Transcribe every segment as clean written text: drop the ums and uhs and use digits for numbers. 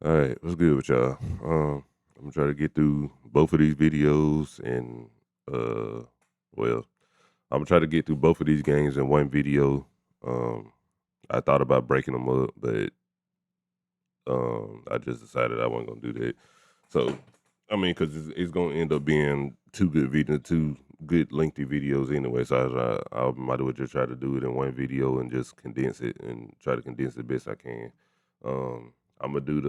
All right, what's good with y'all? I'm gonna try to get through both of these videos and uh, well, I'm gonna try to get through both of these games in one video. Um, I thought about breaking them up, but I just decided I wasn't gonna do that. So, I mean, because it's gonna end up being two good lengthy videos anyway. So I might as well just try to do it in one video and just condense it and try to condense it best I can. Um, I'm gonna do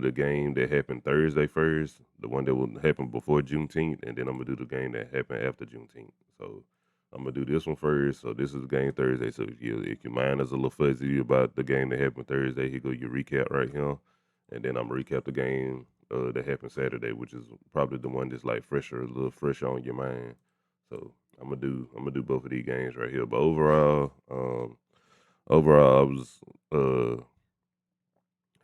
the game that happened Thursday first, the one that will happen before Juneteenth, and then I'm gonna do the game that happened after Juneteenth. So I'm gonna do this one first. So this is game Thursday. So if your mind is a little fuzzy about the game that happened Thursday, here go your recap right here, and then I'm gonna recap the game that happened Saturday, which is probably the one that's like fresher, a little fresher on your mind. So I'm gonna do both of these games right here. But overall, I was uh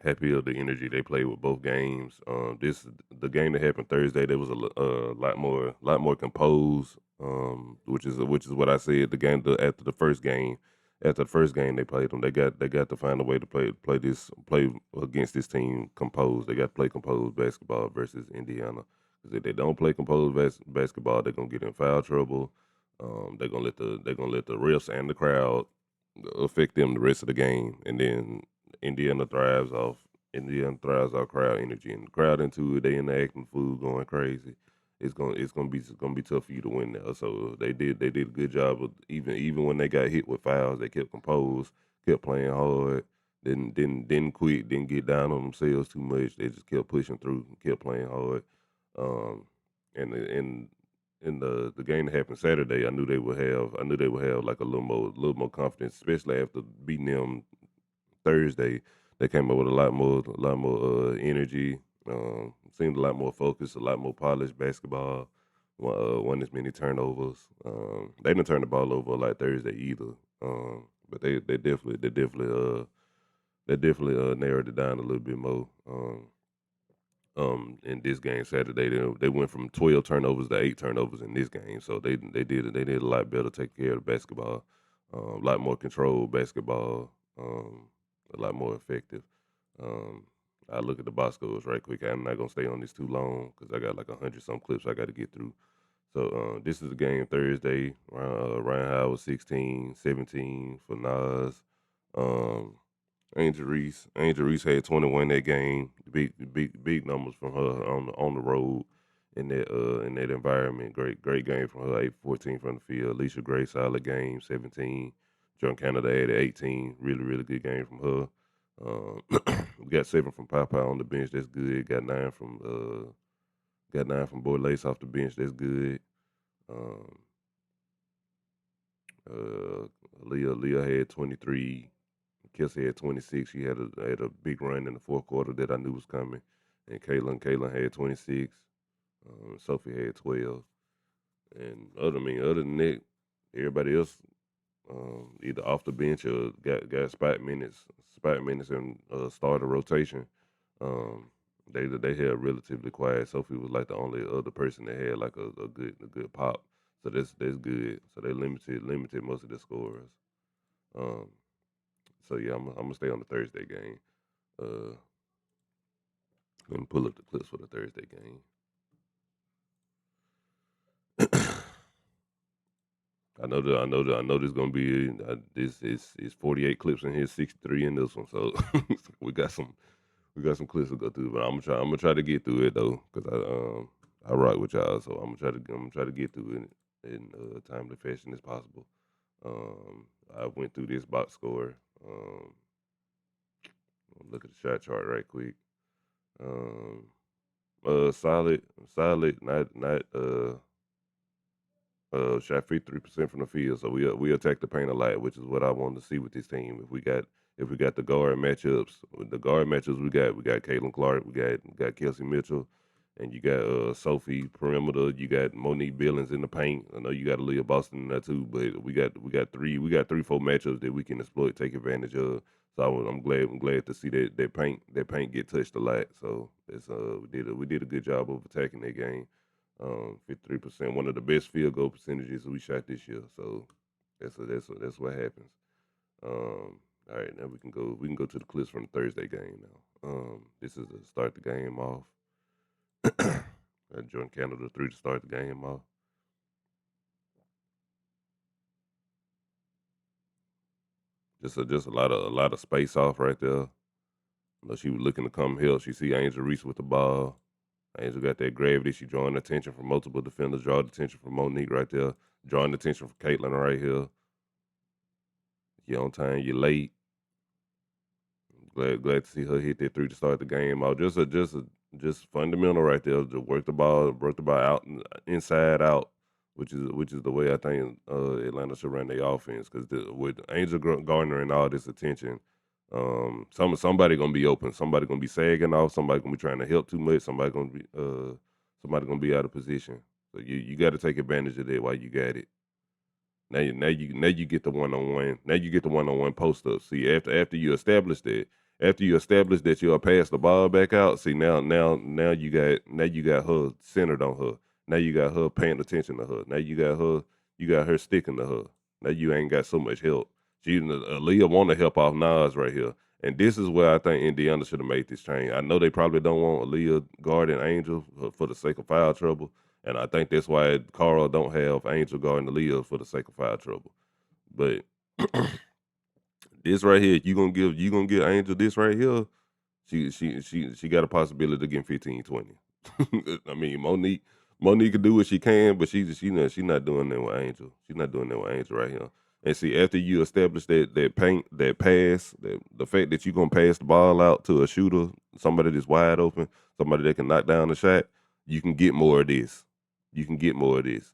happy of the energy they played with both games. The game that happened Thursday. There was a lot more composed. Which is what I said. After the first game they played them, they got to find a way to play against this team composed. They got to play composed basketball versus Indiana. Because if they don't play composed basketball, they're gonna get in foul trouble. They're gonna let the refs and the crowd affect them the rest of the game, and then Indiana thrives off Indiana thrives off crowd energy, and the crowd into it. They in the acting food going crazy. It's gonna be tough for you to win now. So they did a good job of even when they got hit with fouls, they kept composed, kept playing hard, didn't quit, didn't get down on themselves too much. They just kept pushing through, kept playing hard. Um, and in the game that happened Saturday, I knew they would have like a little more confidence, especially after beating them Thursday. They came up with a lot more energy. Seemed a lot more focused, a lot more polished basketball. Won as many turnovers. They didn't turn the ball over like Thursday either. But they definitely narrowed it down a little bit more. In this game Saturday, they went from 12 turnovers to 8 turnovers in this game. So they did a lot better taking care of the basketball, a lot more controlled basketball, a lot more effective. Um, I look at the box scores right quick. I'm not gonna stay on this too long because I got like 100 some clips I got to get through. So this is the game Thursday. Rhyne Howard 16, 17 for Naz. Um, Angel Reese had 21 that game. Big numbers from her on the road in that environment. Great game from her. 8 14 from the field. Allisha Gray solid game. 17. Jordin Canada had 18. Really good game from her. We got 7 from Papa on the bench. That's good. Got 9 from Boy Lace off the bench. That's good. Um, uh, Leah had 23. Kelsey had 26. She had a big run in the fourth quarter that I knew was coming. And Kaylin had 26. Sophie had 12. And other than that, everybody else either off the bench or got spot minutes and started rotation. Um, they had relatively quiet. Sophie was like the only other person that had like a good pop. So that's good. So they limited most of the scorers. Um, so yeah, I'm gonna stay on the Thursday game. Uh, Let me pull up the clips for the Thursday game. I know there's gonna be this is 48 clips in here, 63 in this one. So we got some clips to go through, but I'm gonna try to get through it though, cause I rock with y'all, so I'm gonna try to get through it in timely fashion as possible. I went through this box score. Look at the shot chart right quick. Um, solid, not shot 53% from the field. So we attack the paint a lot, which is what I wanted to see with this team. If we got the guard matchups, with the guard matchups we got Caitlin Clark, we got Kelsey Mitchell, and you got Sophie perimeter. You got Monique Billings in the paint. I know you got Aaliyah Boston in there too, but we got 3 4 matchups that we can exploit, take advantage of. So I'm glad to see that paint get touched a lot. So it's we did a good job of attacking that game. 53%, one of the best field goal percentages we shot this year. So that's what happens. All right, now we can go to the clips from the Thursday game now. This is to start the game off. Jordin Canada 3 to start the game off. Just a lot of space off right there. She was looking to come help. She see Angel Reese with the ball. Angel got that gravity. She drawing attention from multiple defenders. Draw attention from Monique right there. Drawing attention from Caitlin right here. You on time. You late. Glad to see her hit that 3 to start the game out. Just fundamental right there. To work the ball out inside out, which is the way I think Atlanta should run their offense. Because with Angel garnering all this attention, somebody gonna be open. Somebody gonna be sagging off. Somebody gonna be trying to help too much. Somebody gonna be out of position. So you got to take advantage of that while you got it. Now you get the one on one. Now you get the one on one post up. See, after you establish that you'll pass the ball back out. See, now you got her centered on her. Now you got her paying attention to her. Now you got her sticking to her. Now you ain't got so much help. Aaliyah want to help off Naz right here. And this is where I think Indiana should have made this change. I know they probably don't want Aaliyah guarding Angel for the sake of foul trouble. And I think that's why Carl don't have Angel guarding Aaliyah for the sake of foul trouble. But this right here, you gonna give Angel this right here, she got a possibility to get 15, 20. I mean, Monique can do what she can, but she not doing that with Angel. She's not doing that with Angel right here. And see, after you establish that pass, the fact that you gonna pass the ball out to a shooter, somebody that's wide open, somebody that can knock down the shot, you can get more of this. You can get more of this.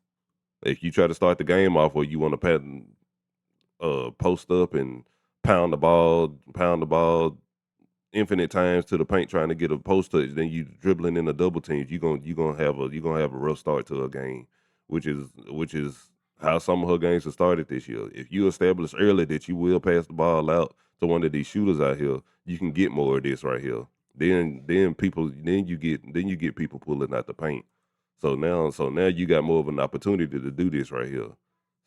If you try to start the game off where you want to post up and pound the ball infinite times to the paint trying to get a post touch, then you dribbling in a double team, you gonna have a rough start to a game, which is how some of her games have started this year. If you establish early that you will pass the ball out to one of these shooters out here, you can get more of this right here. Then you get people pulling out the paint. So now you got more of an opportunity to do this right here.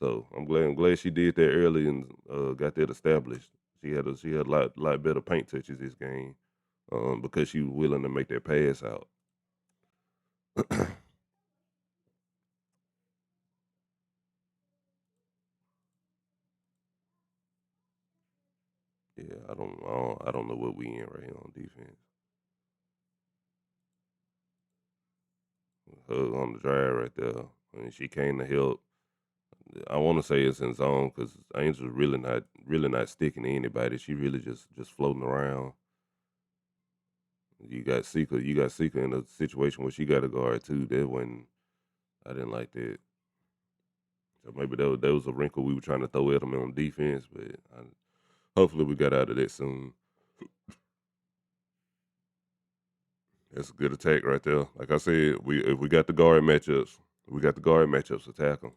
So I'm glad she did that early and got that established. She had a lot better paint touches this game, because she was willing to make that pass out. Yeah, I don't know what we in right here on defense. Hug on the drive right there. I mean, she came to help. I want to say it's in zone because Angel's really not sticking to anybody. She really just floating around. You got Sika in a situation where she got a guard too. That when I didn't like that. So maybe that was a wrinkle we were trying to throw at them on defense, but hopefully we got out of that soon. That's a good attack right there. Like I said, if we got the guard matchups, we got the guard matchups. Attack them,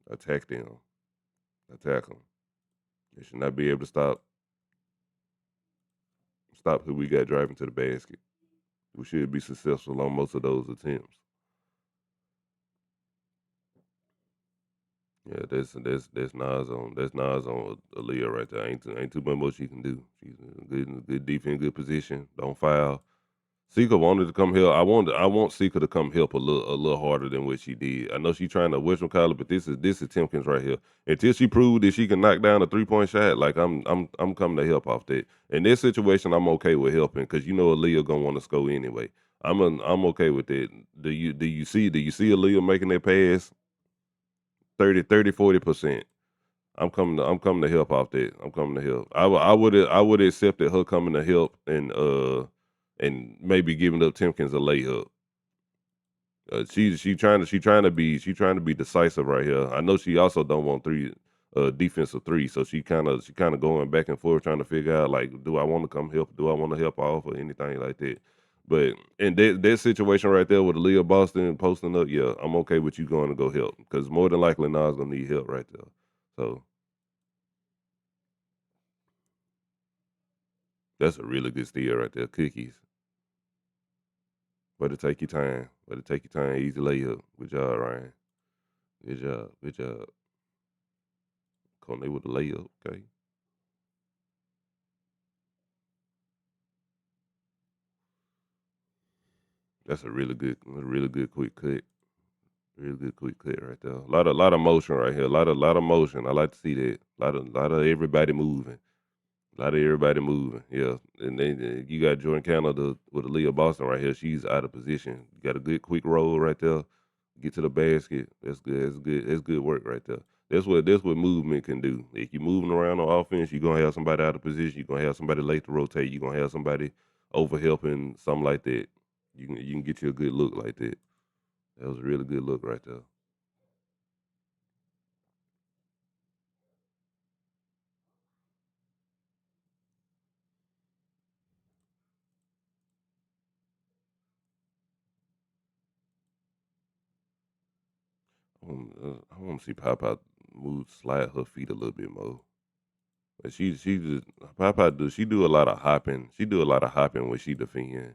attack them. They should not be able to stop who we got driving to the basket. We should be successful on most of those attempts. Yeah, that's Nas on Aaliyah right there. Ain't too much more she can do. She's in good defense, good position. Don't foul. Sika wanted to come help. I want Sika to come help a little harder than what she did. I know she's trying to whatchamacallit, but this is Timkins right here. Until she proved that she can knock down a 3-point shot, like I'm coming to help off that. In this situation, I'm okay with helping because you know Aaliyah gonna want to score anyway. I'm okay with that. Do you see Aaliyah making that pass 40%? I'm coming to help off that. I'm coming to help. I would have accepted her coming to help and maybe giving up Timkins a layup. She trying to be decisive right here. I know she also don't want defensive three, so she kind of going back and forth trying to figure out like, do I want to come help? Do I want to help off or anything like that? But in that situation right there with Aaliyah Boston posting up, yeah, I'm okay with you going to go help because more than likely Nas gonna need help right there. So that's a really good steal right there. Cookies. But to take your time. But to take your time. Easy layup. Good job, Ryan. Good job. Good job. Kone with the layup. Okay. That's a really good quick cut. Really good quick cut right there. A lot of motion right here. A lot of motion. I like to see that. A lot of everybody moving. A lot of everybody moving. Yeah. And then you got Jordin Canada with Aaliyah Boston right here. She's out of position. You got a good quick roll right there. Get to the basket. That's good. That's good. That's good work right there. That's what movement can do. If you're moving around on offense, you're gonna have somebody out of position. You're gonna have somebody late to rotate. You're gonna have somebody over helping, something like that. You can get you a good look like that. That was a really good look right there. I want to see Papa move, slide her feet a little bit more. But she just Papa do she do a lot of hopping. She do a lot of hopping when she defend.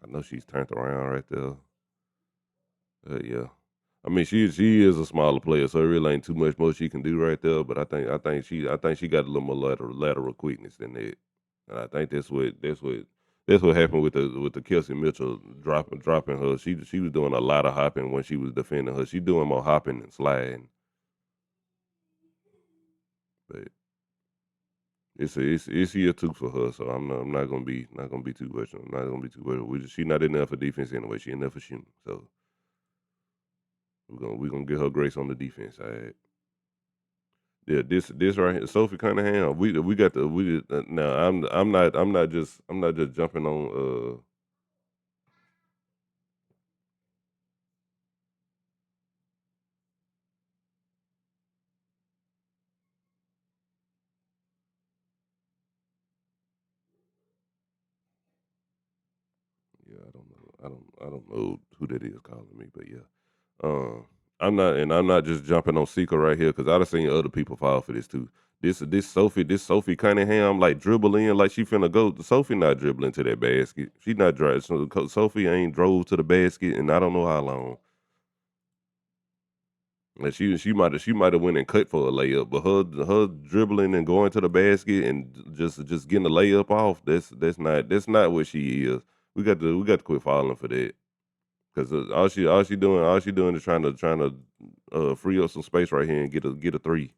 I know she's turned around right there. Yeah. I mean, she is a smaller player, so it really ain't too much more she can do right there. But I think she got a little more lateral quickness than that, and I think that's what happened with the Kelsey Mitchell dropping her. She was doing a lot of hopping when she was defending her. She doing more hopping and sliding, but it's year two for her. So I'm not gonna be too much. I'm not gonna be too much. She not in there for defense anyway. She in there for shooting. So we're gonna get her grace on the defense side. Yeah, this right here, Sophie Cunningham. We got the we now. I'm not just jumping on. Yeah, I don't know. I don't know who that is calling me, but yeah. Um, I'm not just jumping on Sika right here because I've seen other people fall for this too. This Sophie Cunningham like dribble in like she finna go. Sophie not dribbling to that basket. She not driving. Sophie ain't drove to the basket and I don't know how long. And she might have went and cut for a layup, but her dribbling and going to the basket and just getting a layup off, that's not what she is. We got to quit falling for that because all she doing is trying to free up some space right here and get a three.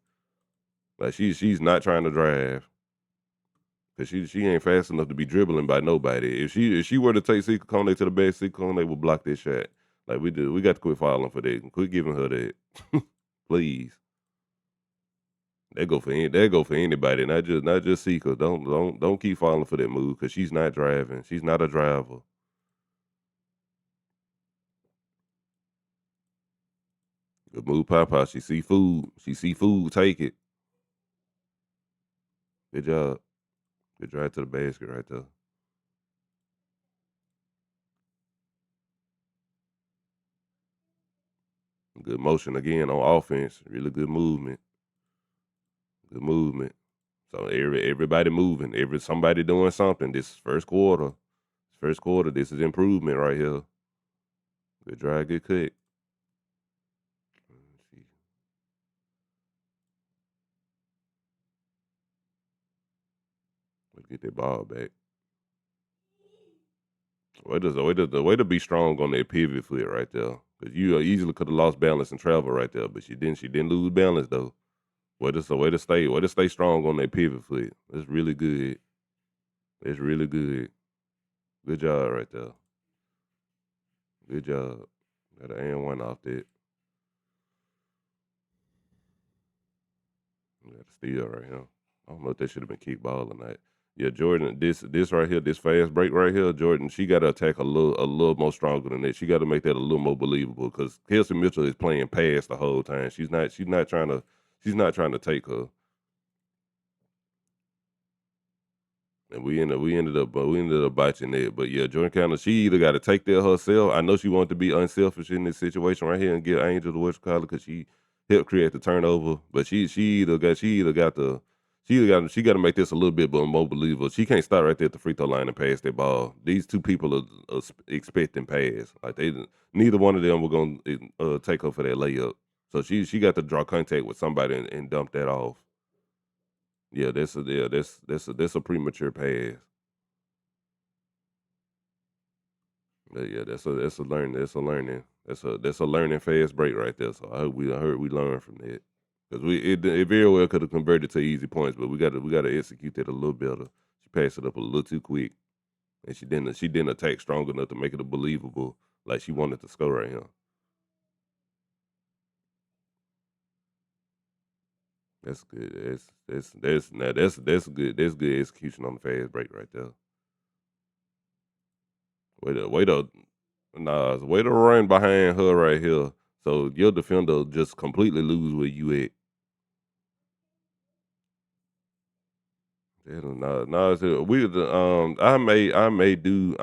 Like she's not trying to drive because she ain't fast enough to be dribbling by nobody. If she were to take Sika Kone to the basket, Sika Kone would block this shot. Like we got to quit falling for that. Quit giving her that, please. That go for anybody, not just Sika. Don't keep falling for that move because she's not driving. She's not a driver. Good move, Papa. She see food. She see food. Take it. Good job. Good drive to the basket right there. Good motion again on offense. Really good movement. Good movement. So everybody moving. Somebody doing something. This first quarter. First quarter. This is improvement right here. Good drive. Good cut. Let's see. Let's get that ball back. Way to be strong on that pivot foot right there. Cause you easily could have lost balance and travel right there, but she didn't lose balance though. Way to stay strong on that pivot foot. That's really good. That's really good. Good job right there. Good job. Got an and one off that. Got a steal right here. I don't know if that should have been kick ball or not. Yeah, Jordan, this right here, this fast break right here, Jordan, she got to attack a little more stronger than that. She got to make that a little more believable because Kelsey Mitchell is playing pass the whole time. She's not trying to take her. And we ended up botching it. But yeah, Jordan Canada, she either got to take that herself. I know she wanted to be unselfish in this situation right here and get Angel to West College because she helped create the turnover. But she got to make this a little bit more believable. She can't start right there at the free throw line and pass that ball. These two people are expecting pass. Like neither one of them were gonna take her for that layup. So she got to draw contact with somebody and dump that off. Yeah, that's a premature pass. Yeah, that's a learning. That's a learning fast break right there. So I heard we learned from that because it very well could have converted to easy points, but we gotta execute that a little better. She passed it up a little too quick, and she didn't attack strong enough to make it a believable like she wanted to score right here. That's good. That's good. That's good execution on the fast break right there. Way to way to run behind her right here. So your defender just completely lose where you at. Yeah, Nas Hill. I may do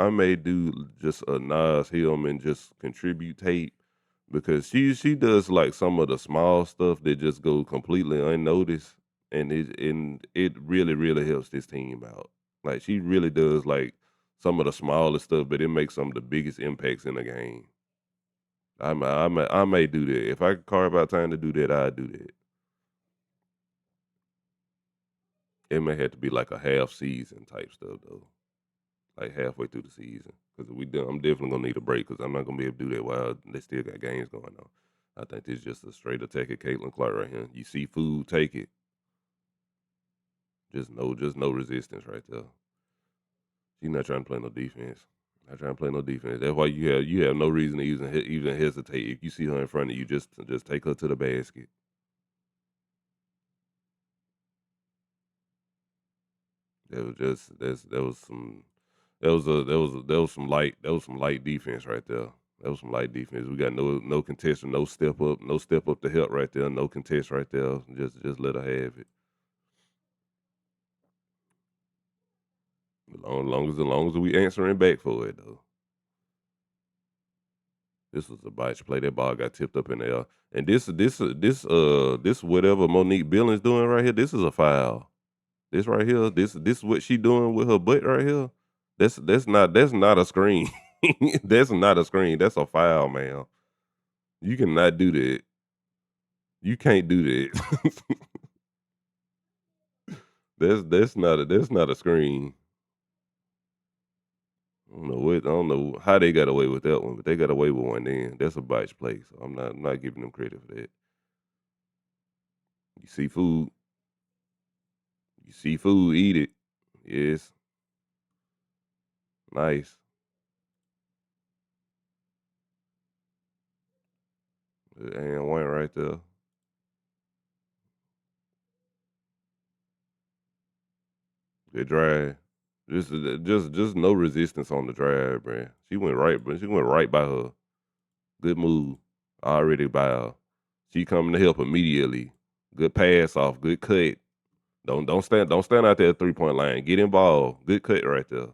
just a Nas Hillman just contribute tape because she does like some of the small stuff that just go completely unnoticed, and it really helps this team out. Like she really does like some of the smallest stuff, but it makes some of the biggest impacts in the game. I may do that if I could carve out time to do that. I'd do that. It may have to be like a half season type stuff though, like halfway through the season. Because I'm definitely gonna need a break because I'm not gonna be able to do that while they still got games going on. I think this is just a straight attack at Caitlin Clark right here. You see food, take it. Just no resistance right there. She's not trying to play no defense. Not trying to play no defense. That's why you have no reason to even hesitate. If you see her in front of you, just take her to the basket. That was just that was some that was some light defense right there. That was some light defense. We got no contest, no step up to help right there, no contest right there. Just let her have it. As long as we answering back for it though. This was a botch play. That ball got tipped up in the air. And this whatever Monique Billings doing right here, this is a foul. This right here, this what she doing with her butt right here. That's not a screen. That's not a screen. That's a foul, man. You cannot do that. You can't do that. That's not a screen. I don't know how they got away with that one, but they got away with one then. That's a botch play. So I'm not giving them credit for that. You see food, eat it. Yes. Nice. And one right there. Good drive. Just no resistance on the drive, man. She went right by her. Good move. Already by her. She coming to help immediately. Good pass off. Good cut. Don't stand out there at 3 point line. Get involved. Good cut right there.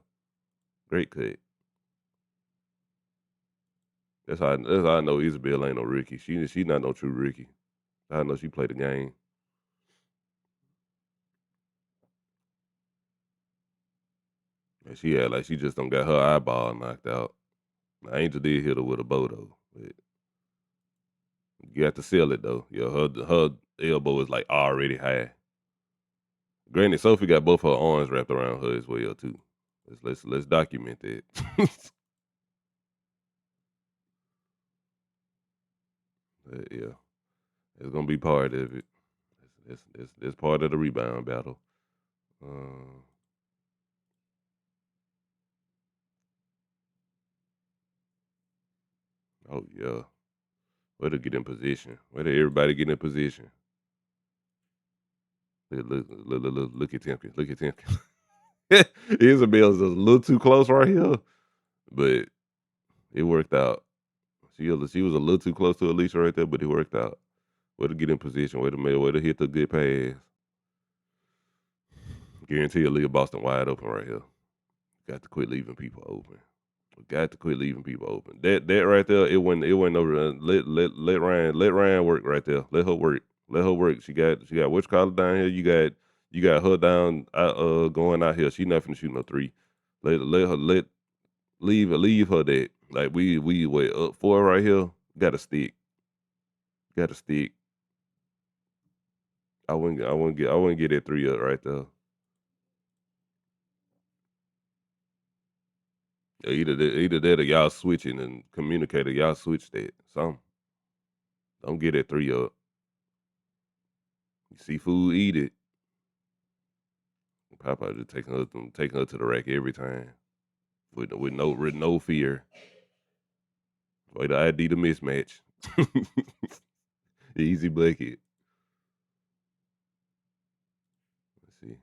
Great cut. That's how I know Isabel ain't no rookie. She not no true rookie. I know she played the game. And she had like she just don't got her eyeball knocked out. Now, Angel did hit her with a bow though. But you have to sell it though. Yeah, her elbow is like already high. Granted, Sophie got both her arms wrapped around her as well too. Let's document that. But yeah, it's gonna be part of it. It's part of the rebound battle. Uh, oh yeah, way to get in position. Way to everybody get in position. Look at Timken. Look at Timken. Isabel's a little too close right here, but it worked out. She was a little too close to Allisha right there, but it worked out. Way to get in position. Way to hit the good pass. Guarantee you'll leave Boston wide open right here. Got to quit leaving people open. Got to quit leaving people open. That right there, it went over. Let Ryan work right there. Let her work. Let her work. She got which collar down here. You got her down going out here. She not finna shoot no three. Let her leave her that. Like we wait up four right here. Got to stick. Got to stick. I wouldn't get that three up right there. Either that or y'all switching and communicate or y'all switch that. Some don't get that 3 up. You see food, eat it. Papa just taking her to the rack every time with no fear. Way to ID the mismatch. Easy bucket. Let's see.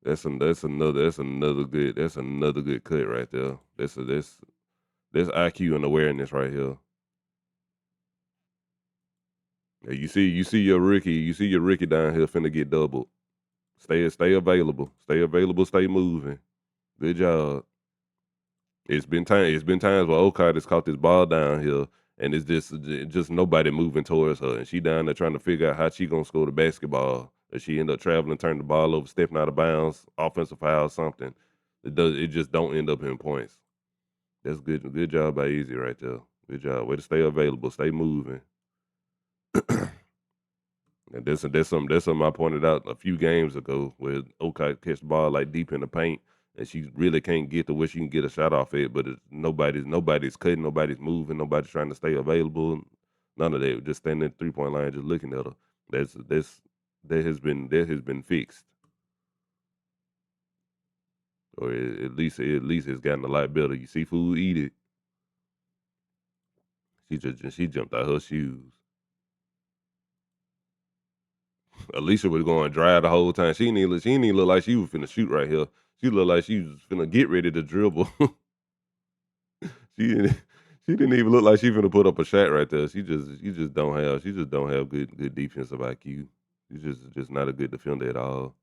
That's another good cut right there. That's IQ and awareness right here. Yeah, you see your rookie down here finna get doubled. Stay available. Stay available, stay moving. Good job. It's been times where Okai has caught this ball down here and it's just nobody moving towards her. And she down there trying to figure out how she gonna score the basketball. And she end up traveling, turn the ball over, stepping out of bounds, offensive foul, something. It just don't end up in points. That's good. Good job by Easy right there. Good job. Way to stay available, stay moving. And that's something I pointed out a few games ago where Okai catch the ball like deep in the paint and she really can't get to where she can get a shot off it, but nobody's cutting, nobody's moving, nobody's trying to stay available. None of that. Just standing at the 3-point line, just looking at her. That has been fixed. Or at least it's gotten a lot better. You see food, eat it. She jumped out her shoes. Alicia was going dry the whole time. She didn't even look like she was finna shoot right here. She looked like she was finna get ready to dribble. she didn't she didn't even look like she finna put up a shot right there. She just don't have good defensive IQ. She's just not a good defender at all.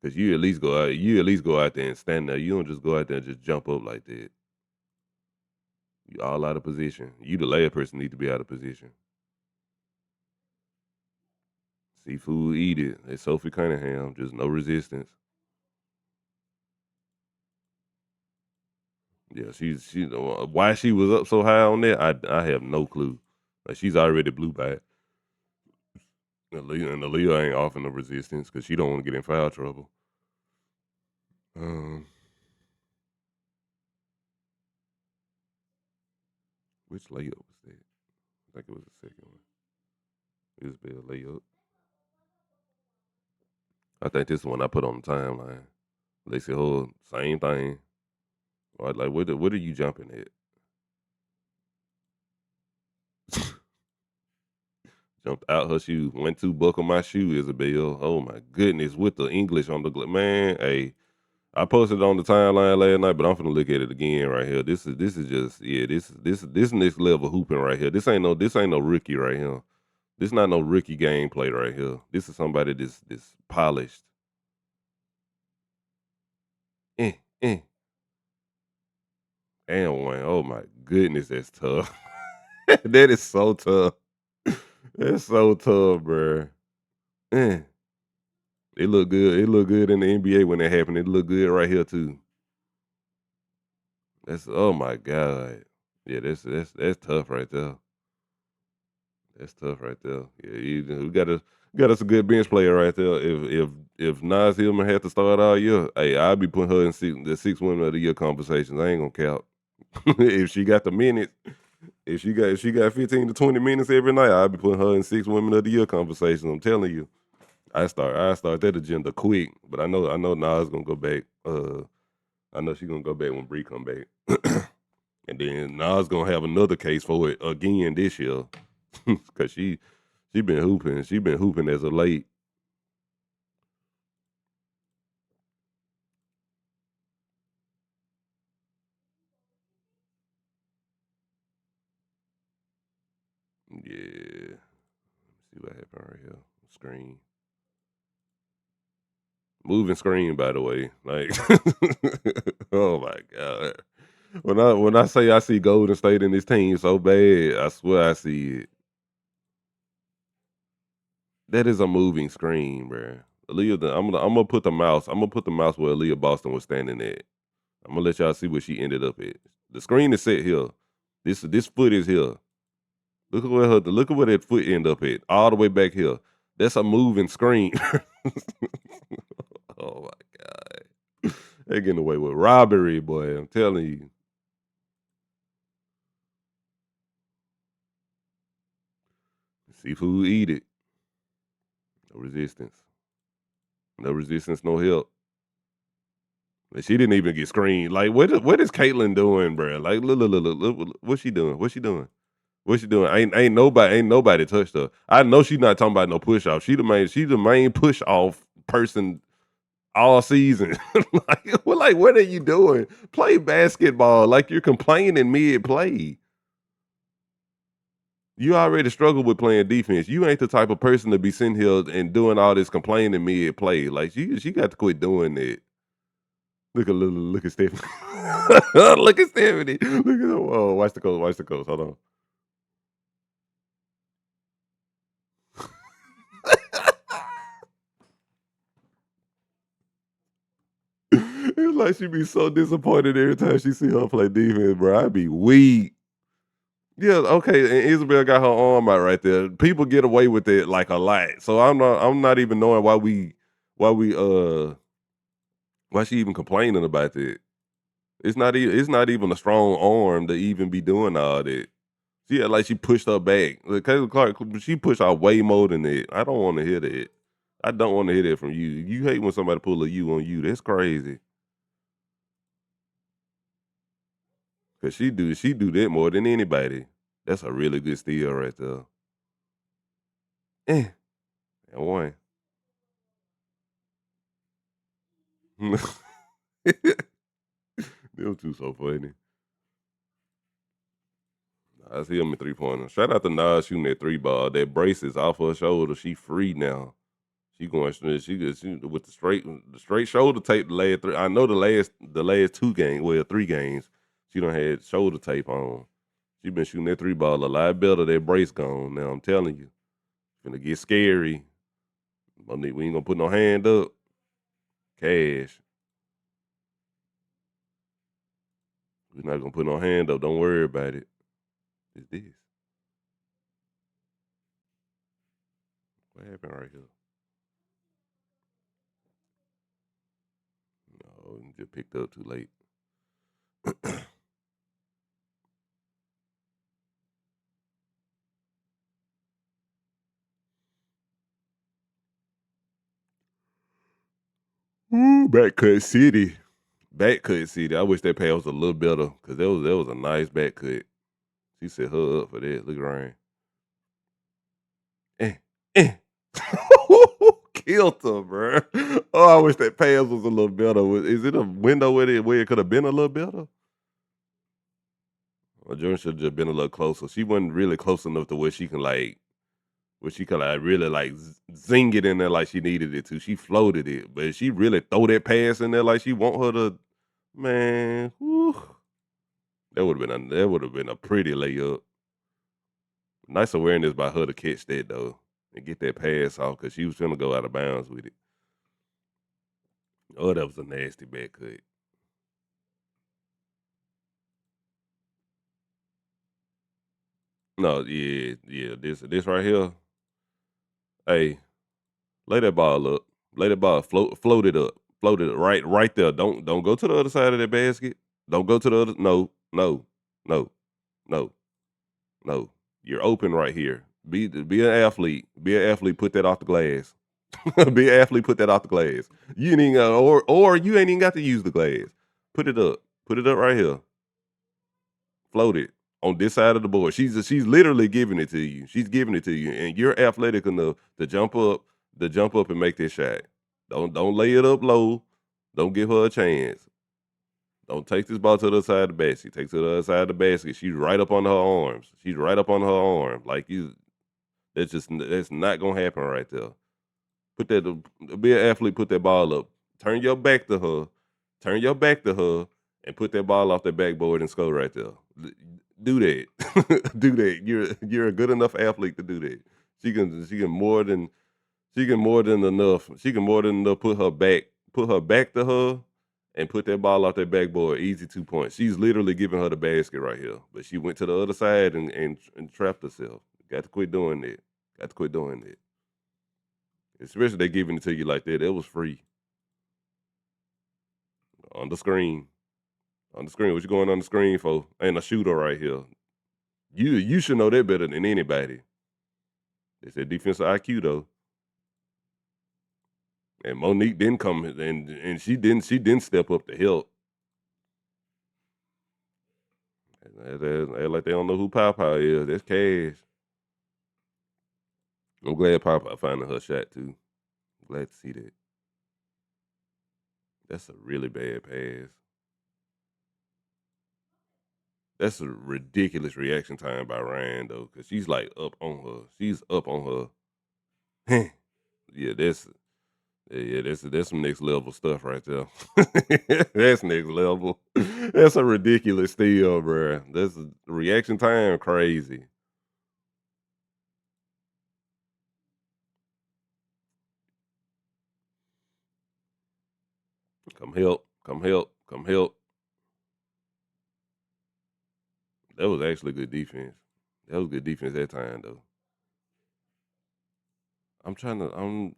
Cause you at least go out there and stand there. You don't just go out there and just jump up like that. You all out of position. You the last person need to be out of position. Seafood, eat it. It's Sophie Cunningham. Just no resistance. Yeah, she why she was up so high on that. I have no clue. Like she's already blew by it. Aaliyah ain't offering no resistance because she don't want to get in foul trouble. Um, which layup was that? I think it was the second one. It was a layup. I think this one I put on the timeline. They said, "Oh, same thing." Or like, what are you jumping at? Jumped out her shoe. Went to buckle my shoe, Isabel. Oh my goodness, with the English on the man. Hey, I posted it on the timeline last night, but I'm gonna look at it again right here. This is just this next level hooping right here. This ain't no rookie right here. This not no rookie gameplay right here. This is somebody this polished. Eh, eh, and one. Oh my goodness, that's tough. That is so tough. That's so tough, bro. Eh. It looked good. It looked good in the NBA when that happened. It looked good right here too. That's oh my god. Yeah, that's tough right there. That's tough right there. Yeah, we got us a good bench player right there. If Naz Hillmon had to start all year, hey, I'd be putting her in the 6 women of the year conversations. I ain't gonna count. If she got the minutes, if she got 15 to 20 minutes every night, I'd be putting her in 6 women of the year conversations. I'm telling you. I start that agenda quick, but I know Nas gonna go back. I know she gonna go back when Bree come back, and then Nas gonna have another case for it again this year, cause she been hooping. She been hooping as of late. Yeah. See what happened right here. Screen. Moving screen, by the way. Like, oh my god. When I say I see Golden State in this team so bad, I swear I see it. That is a moving screen, bro. I'm gonna put the mouse. I'm gonna put the mouse where Aaliyah Boston was standing at. I'm gonna let y'all see where she ended up at. The screen is set here. This foot is here. Look at where that foot end up at, all the way back here. That's a moving screen. Oh my god, they getting away with robbery, boy. I'm telling you. Seafood, eat it. No resistance. No resistance. No help. And she didn't even get screened. Like, what is Caitlyn doing, bro? Like, look, what's she doing? What's she doing? What's she doing? Ain't nobody touched her. I know she's not talking about no push off. She the main push off person all season. What are you doing? Play basketball like you're complaining mid play. You already struggle with playing defense. You ain't the type of person to be sitting here and doing all this complaining mid play. Like she got to quit doing that. Look at Stephanie. Look at Stephanie. Look at oh, watch the coach. Watch the coach. Hold on. It's like she be so disappointed every time she see her play defense, bro. I be weak. Yeah, okay. And Isabel got her arm out right there. People get away with it like a lot. So I'm not even knowing why why she even complaining about that. It's not even a strong arm to even be doing all that. She had like she pushed her back. Like Kayla Clark, she pushed out way more than that. I don't want to hear that. I don't want to hear that from you. You hate when somebody pull a you on you. That's crazy. Cause she do that more than anybody. That's a really good steal right there. Eh, and one. Them two so funny. I see him in 3-pointer. Shout out to Naz shooting that three ball. That brace is off her shoulder. She free now. She going straight. She with the straight shoulder tape. The last three. I know the last 2 games. Well, 3 games. She done had shoulder tape on. She been shooting that three ball a lot better. That brace gone. Now I'm telling you, finna get scary. We ain't gonna put no hand up. Cash. We're not gonna put no hand up. Don't worry about it. It's this. What happened right here? No, just picked up too late. Ooh, backcut city. Backcut city. I wish that pass was a little better because that was a nice backcut. She set her up for that. Look at Ryan. Eh, eh. Killed her, bro. Oh, I wish that pass was a little better. Is it a window where it could have been a little better? Well, Jordan should have just been a little closer. She wasn't really close enough to where she could really like zing it in there like she needed it to. She floated it, but she really throw that pass in there like she want her to. Man, whew, that would have been a pretty layup. Nice awareness by her to catch that though and get that pass off because she was gonna go out of bounds with it. Oh, that was a nasty back cut. No, yeah, yeah. This right here. Hey, lay that ball up. Lay that ball. Float it up. Float it right there. Don't go to the other side of that basket. Don't go to the other. No, no, no, no, no. You're open right here. Be an athlete. Be an athlete. Put that off the glass. Be an athlete. Put that off the glass. You ain't even or you ain't even got to use the glass. Put it up. Put it up right here. Float it on this side of the board. She's literally giving it to you. She's giving it to you, and you're athletic enough to jump up and make this shot. Don't lay it up low. Don't give her a chance. Don't take this ball to the other side of the basket. Take it to the other side of the basket. She's right up on her arms. She's right up on her arm. Like you, that's not gonna happen right there. Be an athlete. Put that ball up. Turn your back to her. Turn your back to her, and put that ball off the backboard and score right there. Do that. Do that. You're a good enough athlete to do that. She can more than she can more than enough. She can more than enough put her back to her and put that ball off that backboard. Easy 2 points. She's literally giving her the basket right here, but she went to the other side and trapped herself. Got to quit doing that. Got to quit doing that. Especially they giving it to you like that. It was free on the screen. On the screen, what you going on the screen for? Ain't a shooter right here. You should know that better than anybody. They said defensive IQ though. And Monique didn't come and she didn't step up to help. They like they don't know who Papa is. That's Cash. I'm glad Papa finding her shot too. Glad to see that. That's a really bad pass. That's a ridiculous reaction time by Ryan though, because she's like up on her. She's up on her. Yeah, that's some next level stuff right there. That's next level. That's a ridiculous steal, bro. That's a reaction time crazy. Come help, come help, come help. That was actually good defense. That was good defense that time though.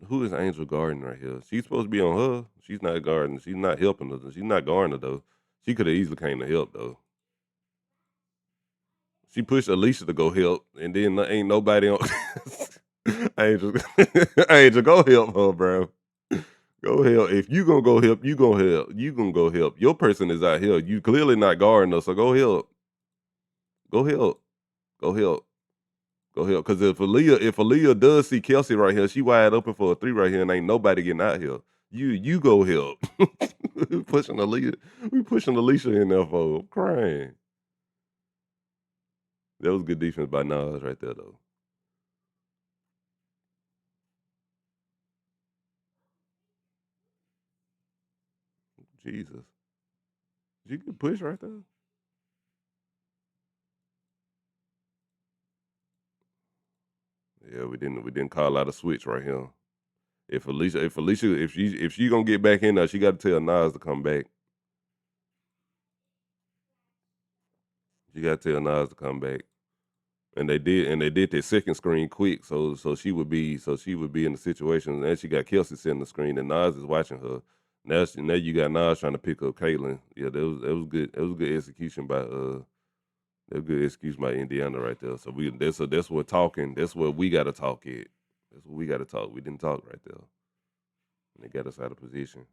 Who is Angel guarding right here? She's supposed to be on her. She's not guarding. She's not helping her. She's not guarding her though. She could have easily came to help though. She pushed Allisha to go help, and then ain't nobody on. Angel, Angel, go help her, bro. Go help. If you gonna go help, you gonna help. You gonna go help. Your person is out here. You clearly not guarding us, so go help. Go help. Go help. Go help. Because if Aaliyah does see Kelsey right here, she wide open for a three right here, and ain't nobody getting out here. You go help. we pushing Aaliyah. We pushing Allisha in there for I'm crying. That was good defense by Naz right there though. Jesus. You can push right there. Yeah, we didn't call out a switch right here. If she gonna get back in there, she got to tell Nas to come back. She got to tell Nas to come back. And they did their second screen quick, so she would be in the situation. And she got Kelsey sitting the screen, and Nas is watching her. Now you got Nas trying to pick up Caitlin. Yeah, that was good. That was good execution by that was good execution by Indiana right there. So that's what talking. That's what we got to talk it. That's what we got to talk. We didn't talk right there. And they got us out of position.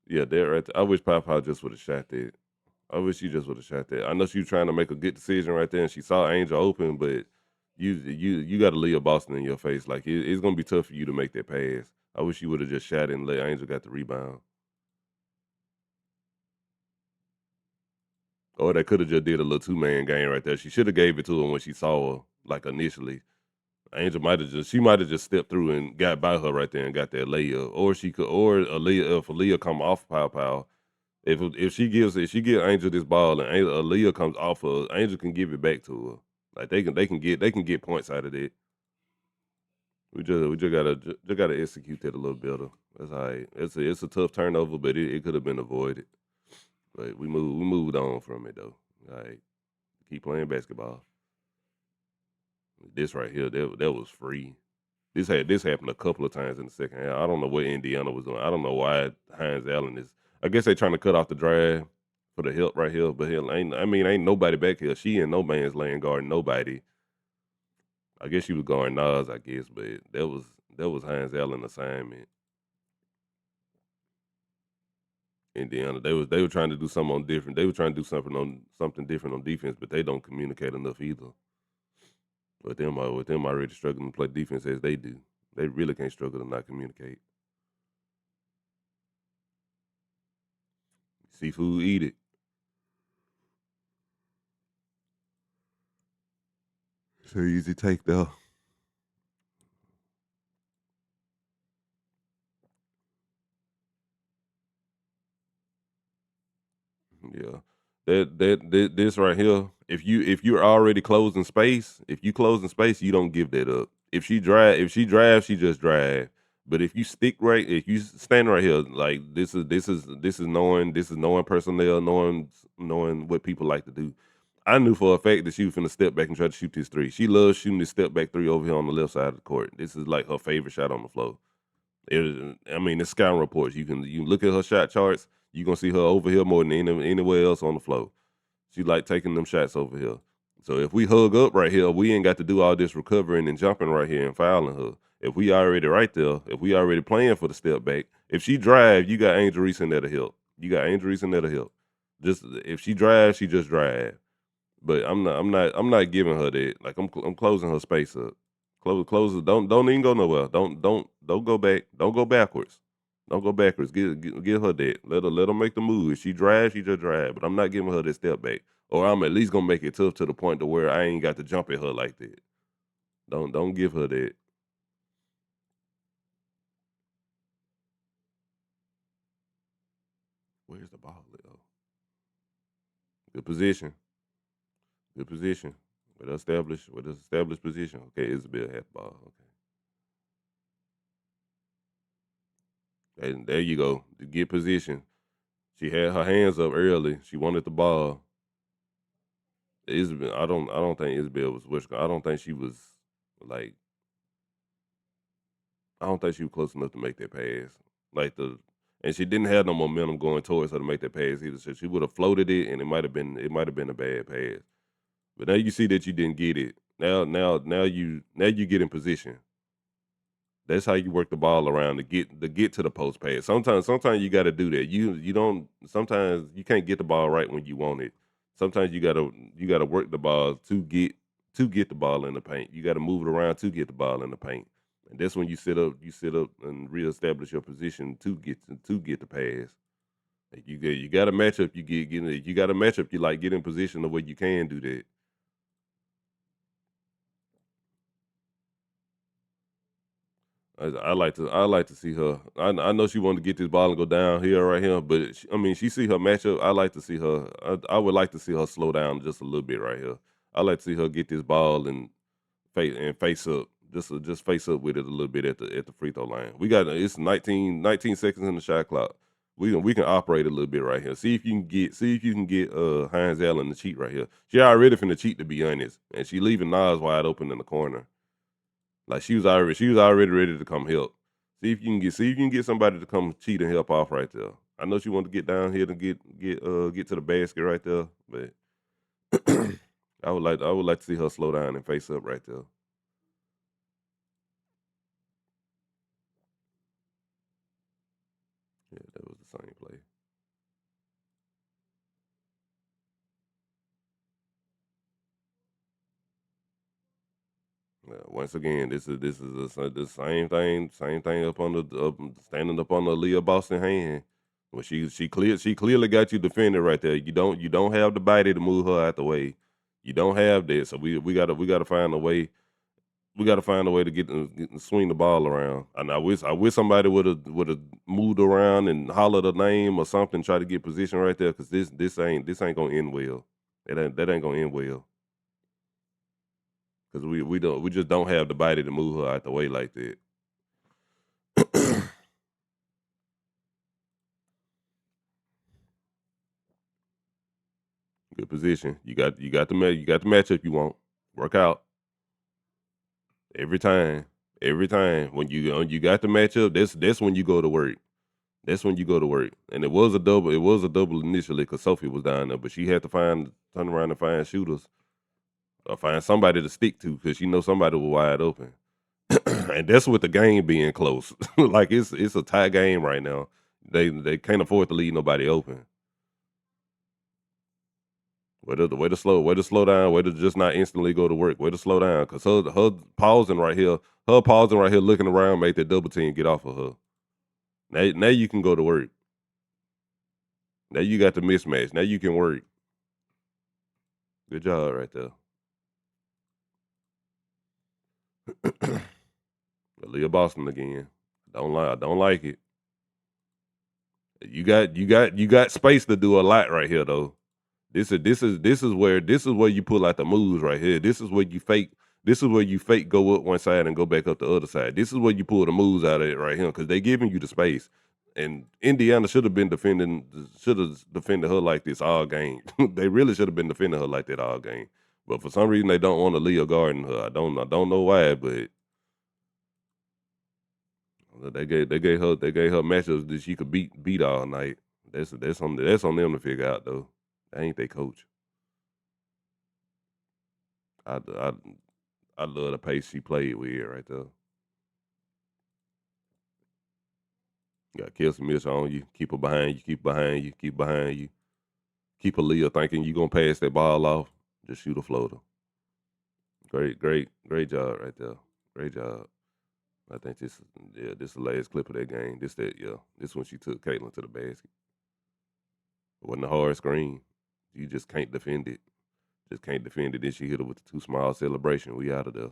Yeah, that right there. I wish Papa just would have shot that. I wish she just would have shot that. I know she was trying to make a good decision right there, and she saw Angel open, but you got to leave Boston in your face. Like it's gonna be tough for you to make that pass. I wish you would have just shot it and let Angel got the rebound. Or they could have just did a little 2-man game right there. She should have gave it to her when she saw her, like initially. Angel might have just stepped through and got by her right there and got that layup. Or she could, or Aaliyah, if Aaliyah come off pow pow, if she gives Angel this ball and Aaliyah comes off of her, Angel can give it back to her. Like they can get points out of it. We just gotta execute that a little better. That's all right. It's a tough turnover, but it could have been avoided. But we moved on from it though. All right, keep playing basketball. This right here, that was free. This happened a couple of times in the second half. I don't know what Indiana was doing. I don't know why Hines Allen is. I guess they trying to cut off the drive for the help right here, but hell, ain't nobody back here. She in no man's land guarding nobody. I guess she was guarding Nas, I guess, but that was Hines Allen assignment. Indiana, they were trying to do something on different. They were trying to do something different on defense, but they don't communicate enough either. With them already struggling to play defense as they do, they really can't struggle to not communicate. Seafood, eat it. It's an easy take though. Yeah. This right here. If you're already closing space, if you closing space, you don't give that up. If she drives, she just drive. But if you stand right here, like this is knowing personnel, knowing what people like to do. I knew for a fact that she was finna step back and try to shoot this three. She loves shooting this step back three over here on the left side of the court. This is like her favorite shot on the floor. I mean, it's scouting reports. You look at her shot charts. You gonna see her over here more than anywhere else on the floor. She like taking them shots over here. So if we hug up right here, we ain't got to do all this recovering and jumping right here and fouling her. If we already right there, if we already playing for the step back, if she drive, you got Angel Reese in there to help. You got Angel Reese in there to help. Just if she drives, she just drive. But I'm not giving her that. Like I'm closing her space up. Close it. Don't even go nowhere. Don't go back. Don't go backwards. Don't go backwards. Give her that. Let her make the move. If she drives, she just drive. But I'm not giving her that step back. Or I'm at least gonna make it tough to the point to where I ain't got to jump at her like that. Don't give her that. Where's the ball at? Oh, good position. Good position. With established position. Okay, Isabel had the ball. Okay. And there you go. To get position. She had her hands up early. She wanted the ball. Isabel, I don't think Isabel was I don't think she was like I don't think she was close enough to make that pass. Like and she didn't have no momentum going towards her to make that pass either. So she would have floated it and it might have been a bad pass. But now you see that you didn't get it. Now you get in position. That's how you work the ball around to get to the post pass. Sometimes you got to do that. You don't. Sometimes you can't get the ball right when you want it. Sometimes you gotta work the ball to get the ball in the paint. You got to move it around to get the ball in the paint. And that's when you sit up and reestablish your position to get the pass. Like you got a matchup. You got a matchup. You like get in position the way you can do that. I like to see her. I know she wanted to get this ball and go down here right here, but I mean she see her matchup. I like to see her. I would like to see her slow down just a little bit right here. I like to see her get this ball and face up. Just face up with it a little bit at the free throw line. It's 19 seconds in the shot clock. We can operate a little bit right here. See if you can get Hines Allen to cheat right here. She already finna cheat to be honest, and she leaving Nas wide open in the corner. Like she was already ready to come help. See if you can get somebody to come cheat and help off right there. I know she wanted to get down here to get to the basket right there, but I would like to see her slow down and face up right there. Yeah, that was the same play. Yeah, once again, this is the same thing standing up on the Leah Boston hand. Well, she clearly got you defended right there. You don't have the body to move her out the way. You don't have that, so we gotta find a way. We gotta find a way to swing the ball around. And I wish somebody would have moved around and hollered a name or something, try to get position right there because this ain't gonna end well. That ain't gonna end well because we just don't have the body to move her out the way like that. Good position. You got the matchup you want. Work out every time. Every time when you got the matchup, that's when you go to work. That's when you go to work. And it was a double. It was a double initially because Sophie was down there, but she had to turn around and find shooters or find somebody to stick to because she knows somebody was wide open. And that's with the game being close. Like it's a tie game right now. They can't afford to leave nobody open. Way to slow down, way to just not instantly go to work, way to slow down, cause her pausing right here, looking around, make that double team get off of her. Now you can go to work. Now you got the mismatch. Now you can work. Good job right there. Leah Boston again. I don't like it. You got space to do a lot right here though. This is where you pull out the moves right here. This is where you fake. This is where you fake go up one side and go back up the other side. This is where you pull the moves out of it right here because they giving you the space. And Indiana should have defended her like this all game. They really should have been defending her like that all game. But for some reason they don't want to Leah guarding her. I don't know why, but they gave her matchups that she could beat all night. That's on them to figure out though. That ain't they coach. I I I love the pace she played with right there. You got Kelsey Mitchell on you, keep her behind you, keep behind you, keep behind you. Keep Aaliyah thinking you gonna pass that ball off. Just shoot a floater. Great job right there. Great job. I think this is the last clip of that game. This when she took Caitlin to the basket. It wasn't a hard screen. You just can't defend it. Just can't defend it. Then she hit her with the too small celebration. We out of there.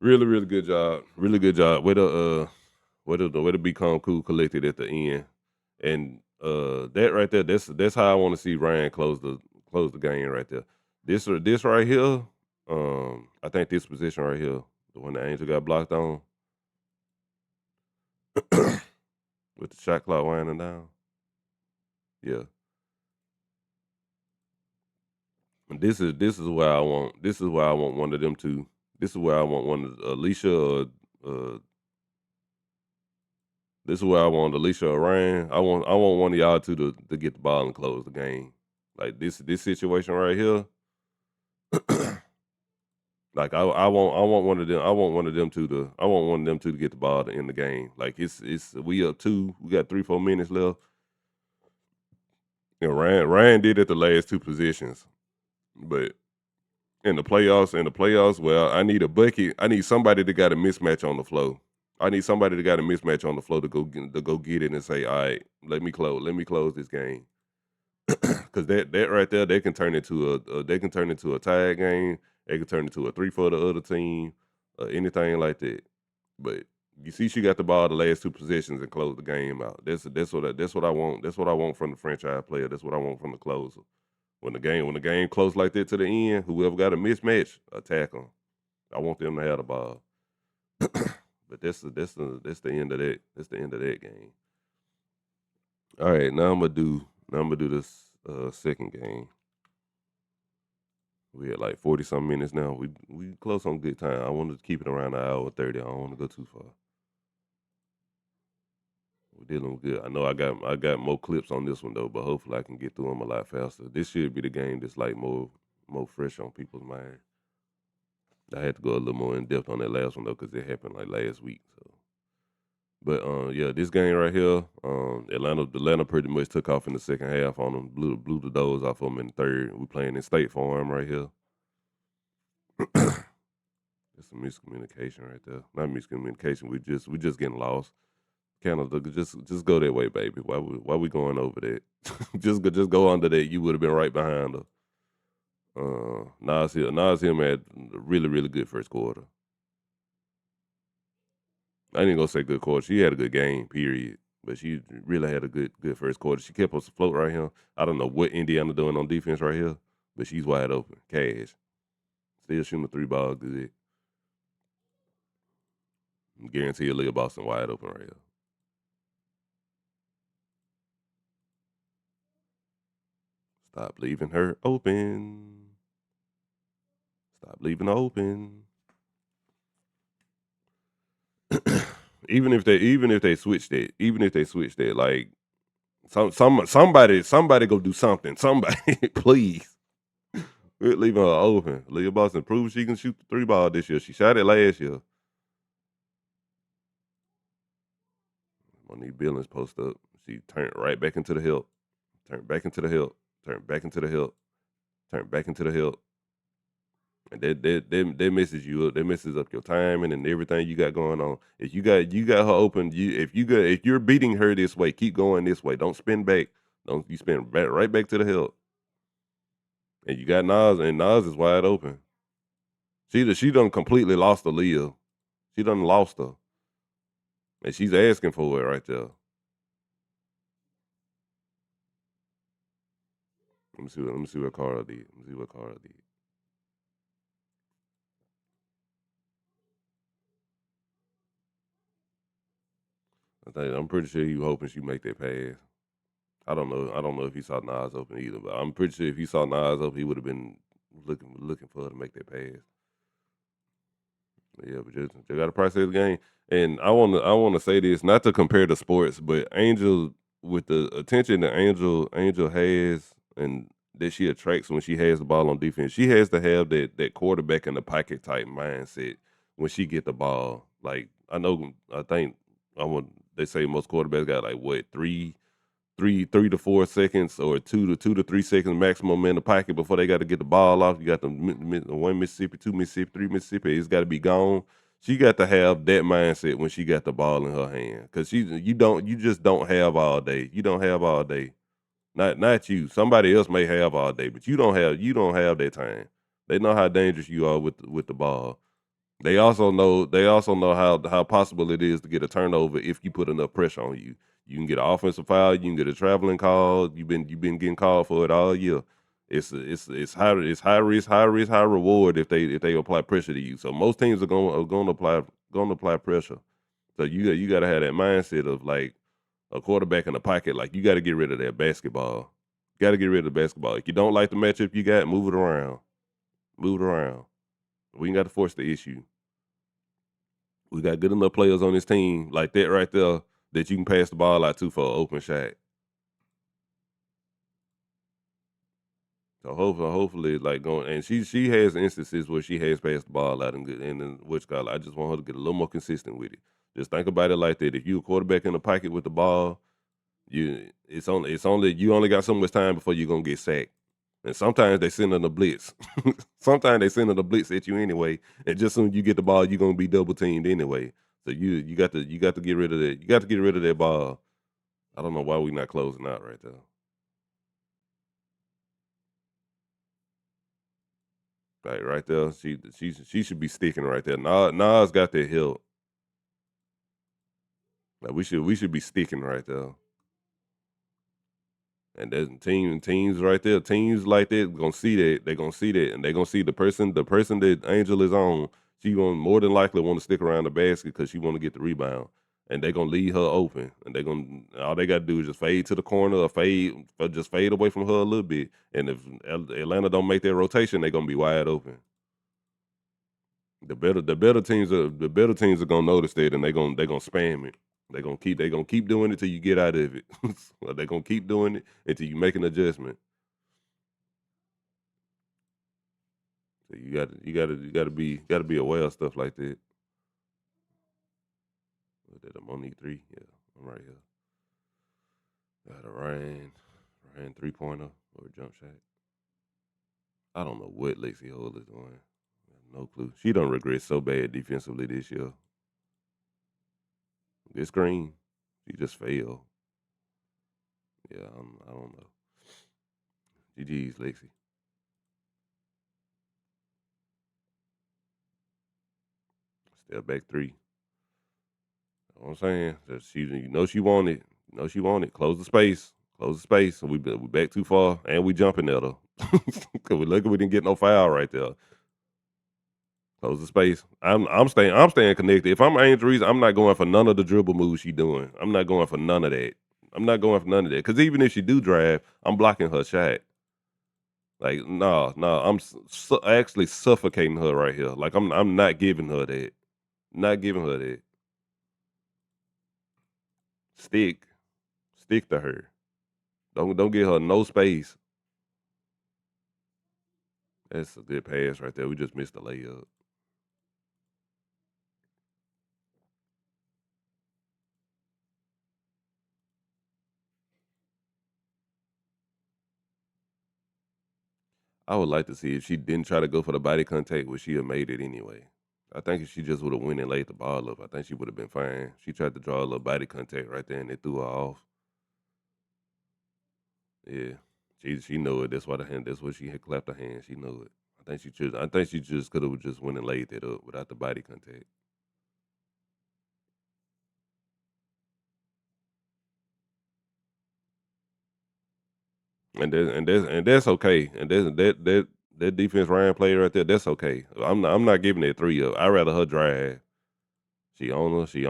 Really, really good job. Really good job. Way to become cool, collected at the end. And that right there, that's how I want to see Ryan close the game right there. This right here, I think this position right here, the one that Angel got blocked on, with the shot clock winding down. Yeah. And this is where I want one of them two. This is where I want one of Allisha or this is where I want Allisha or Ryan. I want one of y'all two to get the ball and close the game. Like this situation right here. Like I want one of them. I want one of them two to get the ball to end the game. Like it's we up two. We got 3-4 minutes left. And Ryan did it the last two positions, but in the playoffs, well, I need a bucket. I need somebody that got a mismatch on the floor. I need somebody that got a mismatch on the floor to go get it and say, all right, let me close this game. Because that right there, they can turn into a tag game. They can turn into a three for the other team, anything like that. But you see, she got the ball the last two possessions and closed the game out. That's what I want. That's what I want from the franchise player. That's what I want from the closer. When the game close like that to the end, whoever got a mismatch, attack them. I want them to have the ball. But that's the end of that. That's the end of that game. All right, now I'm gonna do this second game. We at like 40 some minutes now. We close on good time. I wanted to keep it around an hour 30. I don't want to go too far. We're dealing with good. I know I got more clips on this one though, but hopefully I can get through them a lot faster. This should be the game that's like more fresh on people's mind. I had to go a little more in depth on that last one though, because it happened like last week. So, but yeah, this game right here, Atlanta pretty much took off in the second half on them, blew the doors off them in the third. We playing in State Farm right here. It's some miscommunication right there. Not miscommunication. We just getting lost. Canada, just go that way, baby. Why we going over that? just go under that. You would have been right behind her. Naz Hillmon had a really really good first quarter. I ain't gonna say good quarter. She had a good game, period. But she really had a good first quarter. She kept us afloat right here. I don't know what Indiana doing on defense right here, but she's wide open. Cash. Still shooting the three ball good. Guarantee you Leah Boston wide open right here. Stop leaving her open. Stop leaving her open. even if they switched it, like somebody go do something. Somebody, please. We're leaving her open. Leah Boston proved she can shoot the three ball this year. She shot it last year. Monique Billings post up. She turned right back into the help. Turned back into the help. Turned back into the help. Turned back into the help. And that messes you up. That messes up your timing and everything you got going on. If you got her open, if you're beating her this way, keep going this way. Don't spin back. Don't you spin back right back to the help. And you got Naz, and Naz is wide open. She done completely lost the Leah. She done lost her. And she's asking for it right there. Let me see what Carl did. Let me see what Carl did. I'm pretty sure he was hoping she make that pass. I don't know. I don't know if he saw Nas open either, but I'm pretty sure if he saw Nas open, he would have been looking for her to make that pass. Yeah, but just they got to process the game. And I wanna say this, not to compare the sports, but Angel, with the attention that Angel has and that she attracts when she has the ball on defense, she has to have that quarterback in the pocket type mindset when she get the ball. Like I think I want they say most quarterbacks got like what three to 4 seconds or 2 to 3 seconds maximum in the pocket before they got to get the ball off. You got the one Mississippi, two Mississippi, three Mississippi. It's got to be gone. She got to have that mindset when she got the ball in her hand, because you just don't have all day. You don't have all day. Not you. Somebody else may have all day, but you don't have that time. They know how dangerous you are with the ball. They also know how possible it is to get a turnover if you put enough pressure on you. You can get an offensive foul, you can get a traveling call. You've been getting called for it all year. It's high risk, high risk, high reward if they apply pressure to you. So most teams are going to apply pressure. So you got to have that mindset of like a quarterback in the pocket. Like, you got to get rid of that basketball. Got to get rid of the basketball. If you don't like the matchup you got, move it around. Move it around. We ain't got to force the issue. We got good enough players on this team like that right there that you can pass the ball out to for an open shot. So hopefully, like going, and she has instances where she has passed the ball out and good, and then which call I just want her to get a little more consistent with it. Just think about it like that. If you a quarterback in the pocket with the ball, it's only you only got so much time before you're gonna get sacked. And sometimes they send in a blitz. Sometimes they send in a blitz at you anyway, and just soon you get the ball, you're gonna be double teamed anyway. So you got to get rid of that. You got to get rid of that ball. I don't know why we not closing out right there. Like right there, she should be sticking right there. Nas got that help. Like we should be sticking right there. And there's teams right there, teams like that gonna see that. They gonna see that, and they gonna see the person that Angel is on. She gonna more than likely want to stick around the basket because she want to get the rebound, and they gonna leave her open. And they gonna all they gotta do is just fade to the corner or just fade away from her a little bit. And if Atlanta don't make their rotation, they gonna be wide open. The better teams are gonna notice that, and they gonna spam it. They gonna keep doing it till you get out of it. They gonna keep doing it until you make an adjustment. So you gotta be aware of stuff like that. What that, I'm on E3. Yeah, I'm right here. Got a Ryan 3-pointer or a jump shot. I don't know what Lacey Hole is doing. I have no clue. She don't regret so bad defensively this year. This green, she just failed. Yeah, I don't know. GG's Lacey. Step back three. You know what I'm saying? That she want it. You know she want it. Close the space. Close the space. So we back too far, and we jumping at her. Cause we lucky we didn't get no foul right there. Close the space. I'm staying connected. If I'm Angel Reese, I'm not going for none of the dribble moves she doing. I'm not going for none of that. I'm not going for none of that. Cause even if she do drive, I'm blocking her shot. Like, no, I'm actually suffocating her right here. Like, I'm not giving her that. Not giving her that. Stick. Stick to her. Don't give her no space. That's a good pass right there. We just missed the layup. I would like to see if she didn't try to go for the body contact, would she have made it anyway? I think if she just would have went and laid the ball up, I think she would have been fine. She tried to draw a little body contact right there, and it threw her off. Yeah, she knew it. That's why the hand. That's what she had clapped her hand. She knew it. I think she just could have just went and laid that up without the body contact. And that's okay. And that defense Ryan played right there, that's okay. I'm not giving it 3 up. I'd rather her drive. She on her. She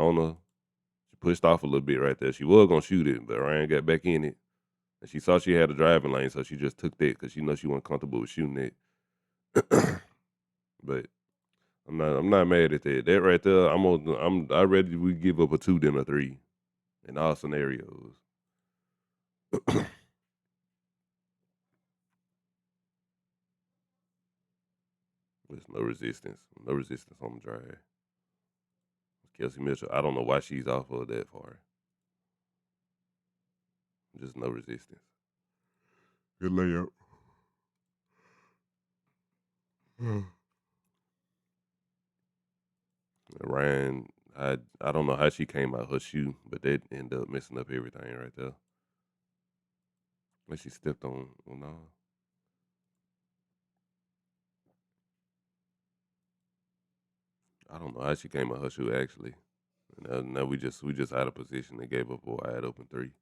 pushed off a little bit right there. She was gonna shoot it, but Ryan got back in it. And she saw she had a driving lane, so she just took that because she knows she wasn't comfortable with shooting it. But I'm not mad at that. That right there, I ready we give up a 2 than a 3 in all scenarios. There's no resistance. No resistance on the drive. Kelsey Mitchell, I don't know why she's off of that far. Just no resistance. Good layup. Ryan, I don't know how she came out her shoe, but that ended up messing up everything right there. Like she stepped on no. I don't know how she came out her shoe actually. Now we just out of position. They gave up a wide open 3.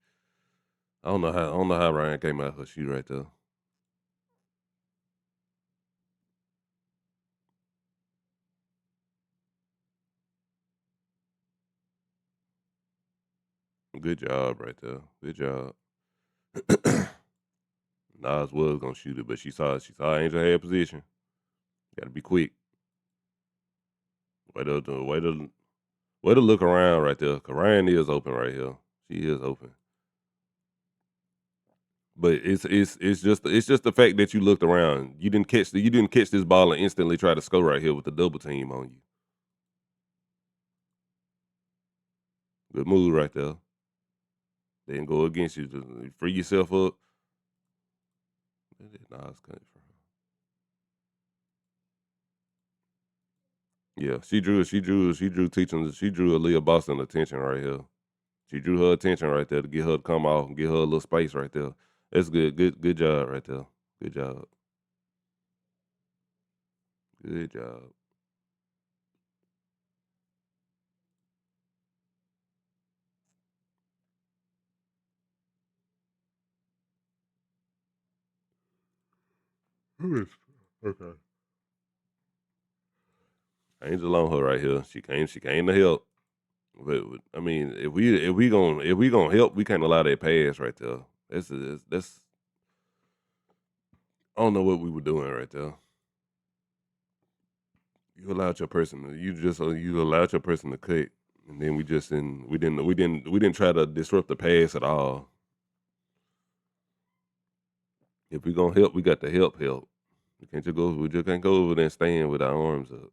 I don't know how Ryan came out her shoe right there. Good job right there. Good job. Naz was gonna shoot it, but Angel had position. Gotta be quick. Way to look around right there. Cause Ryan is open right here. She is open. But it's just the fact that you looked around. You didn't catch this ball and instantly try to score right here with the double team on you. Good move right there. They didn't go against you. Just free yourself up. Where did Nas come from? Yeah, she drew Aaliyah Boston attention right here. She drew her attention right there to get her to come off and get her a little space right there. That's good. Good job right there. Good job. Good job. Okay. Angel on her right here. She came to help. But I mean, if we gonna help, we can't allow that pass right there. That's I don't know what we were doing right there. You allowed your person to cut, and then we didn't try to disrupt the pass at all. If we gonna help, we got to help. We just can't go over there and stand with our arms up.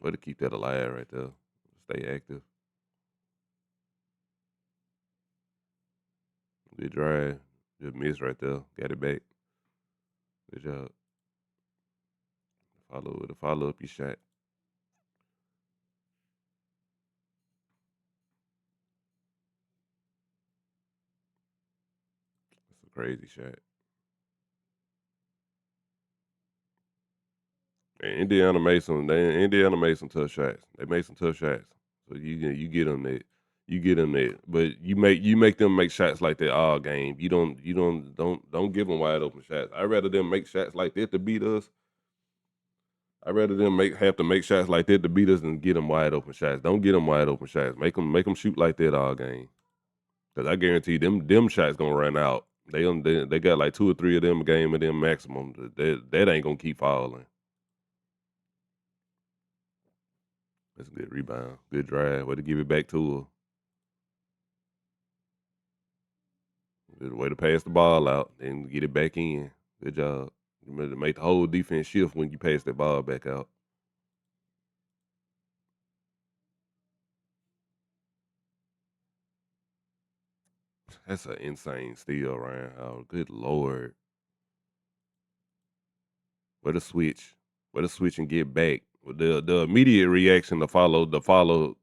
Way to keep that alive right there. Stay active. Good drive. Just missed right there. Got it back. Good job. Follow up your shot. That's a crazy shot. And Indiana made some tough shots. They made some tough shots. So you get them that. You get them that. But you make them make shots like that all game. You don't give them wide open shots. I'd rather them make shots like that to beat us. I'd rather them have to make shots like that to beat us than get them wide open shots. Don't get them wide open shots. Make them shoot like that all game. Cause I guarantee them shots gonna run out. They got like 2 or 3 of them a game and them maximum. That ain't gonna keep falling. That's a good rebound. Good drive. Way to give it back to her. Good way to pass the ball out and get it back in. Good job. You made to make the whole defense shift when you pass that ball back out. That's an insane steal, Ryan Howard. Good lord. Way to switch. Way to switch and get back. With the immediate reaction to follow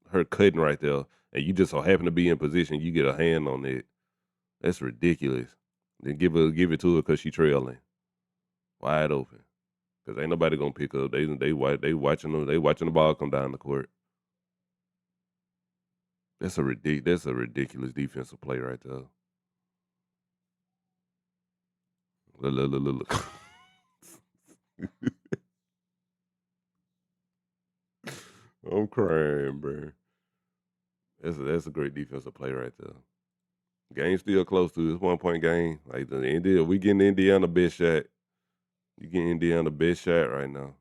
her cutting right there, and you just so happen to be in position, you get a hand on it. That's ridiculous. Then give it to her because she trailing, wide open. Because ain't nobody gonna pick up. They watching the ball come down the court. That's a ridiculous defensive play right there. Look. I'm crying, bro. That's a great defensive play right there. Game still close to this 1 point game. Like the India, we getting Indiana best shot. You getting Indiana best shot right now.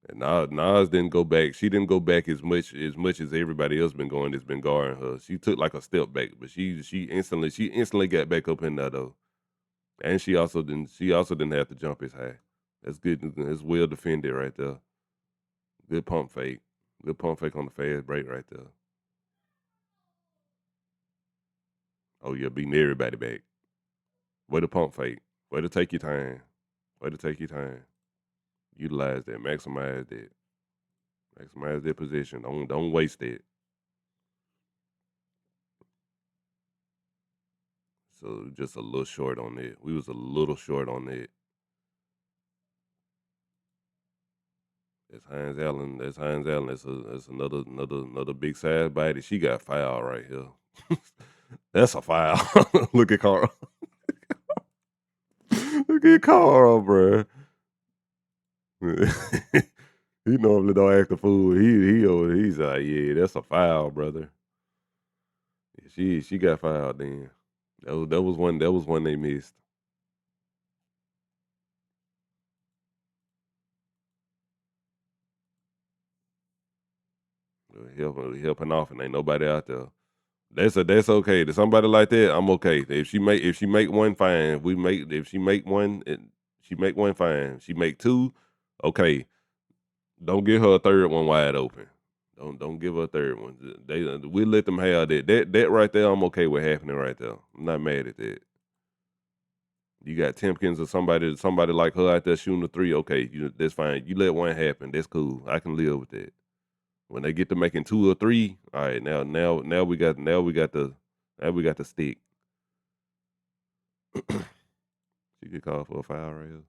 And Nas didn't go back. She didn't go back as much as everybody else been going that's been guarding her. She took like a step back, but she instantly got back up in there though. And she also didn't have to jump as high. That's good. That's well defended right there. Good pump fake. Good pump fake on the fast break right there. Oh yeah, beating everybody back. Way to pump fake. Way to take your time. Way to take your time. Utilize that. Maximize that. Maximize that position. Don't waste it. So just a little short on that. We was a little short on that. That's Hines Allen. That's Hines Allen. That's another big size body. She got foul right here. That's a foul. Look at Carl. Look at Carl, bro. He normally don't act a fool. He's like, yeah, that's a foul, brother. She got fouled then. That was one they missed. Helping off and ain't nobody out there. That's okay. To somebody like that, I'm okay. If she make one, fine. She make one, fine. She make two, okay. Don't give her a third one wide open. Don't give her a third one. We let them have that. That right there, I'm okay with happening right there. I'm not mad at that. You got Tempkins or somebody like her out there shooting a three. Okay, that's fine. You let one happen. That's cool. I can live with that. When they get to making two or three, all right, now we got the stick. She get called for a foul right here.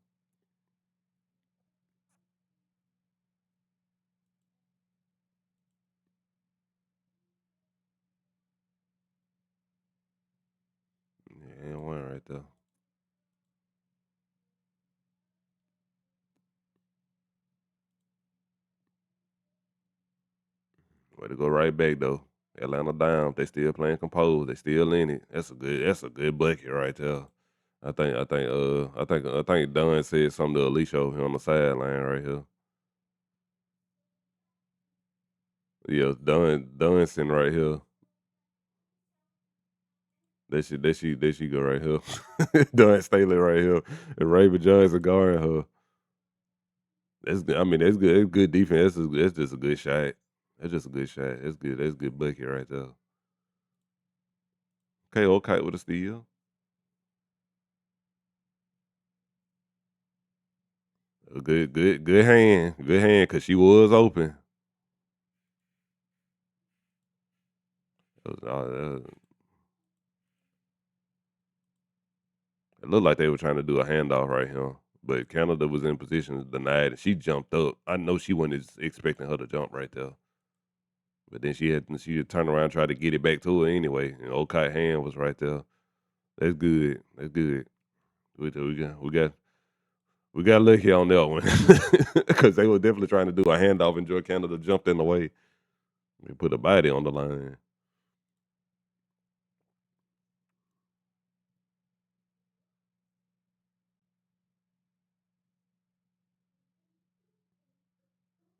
Yeah, and one right there. Way to go right back though. Atlanta down. They still playing composed. They still in it. That's a good bucket right there. I think Dunn said something to Allisha over here on the sideline right here. Yeah, Dunn sitting right here. There she go right here. Dunn Staley right here. And Raven Johnson guarding her. That's good. I mean, that's good. That's good defense. That's just a good shot. That's just a good shot. That's good. That's a good bucket right there. Okay, with a steal. A good hand. Good hand, cause she was open. It looked like they were trying to do a handoff right here. But Canada was in position to deny it, and she jumped up. I know she wasn't expecting her to jump right there. But then she had turned around and tried to get it back to her anyway. And Okai hand was right there. That's good. That's good. We got lucky on that one. Because they were definitely trying to do a handoff and Joy Canada jumped in the way. They put a body on the line.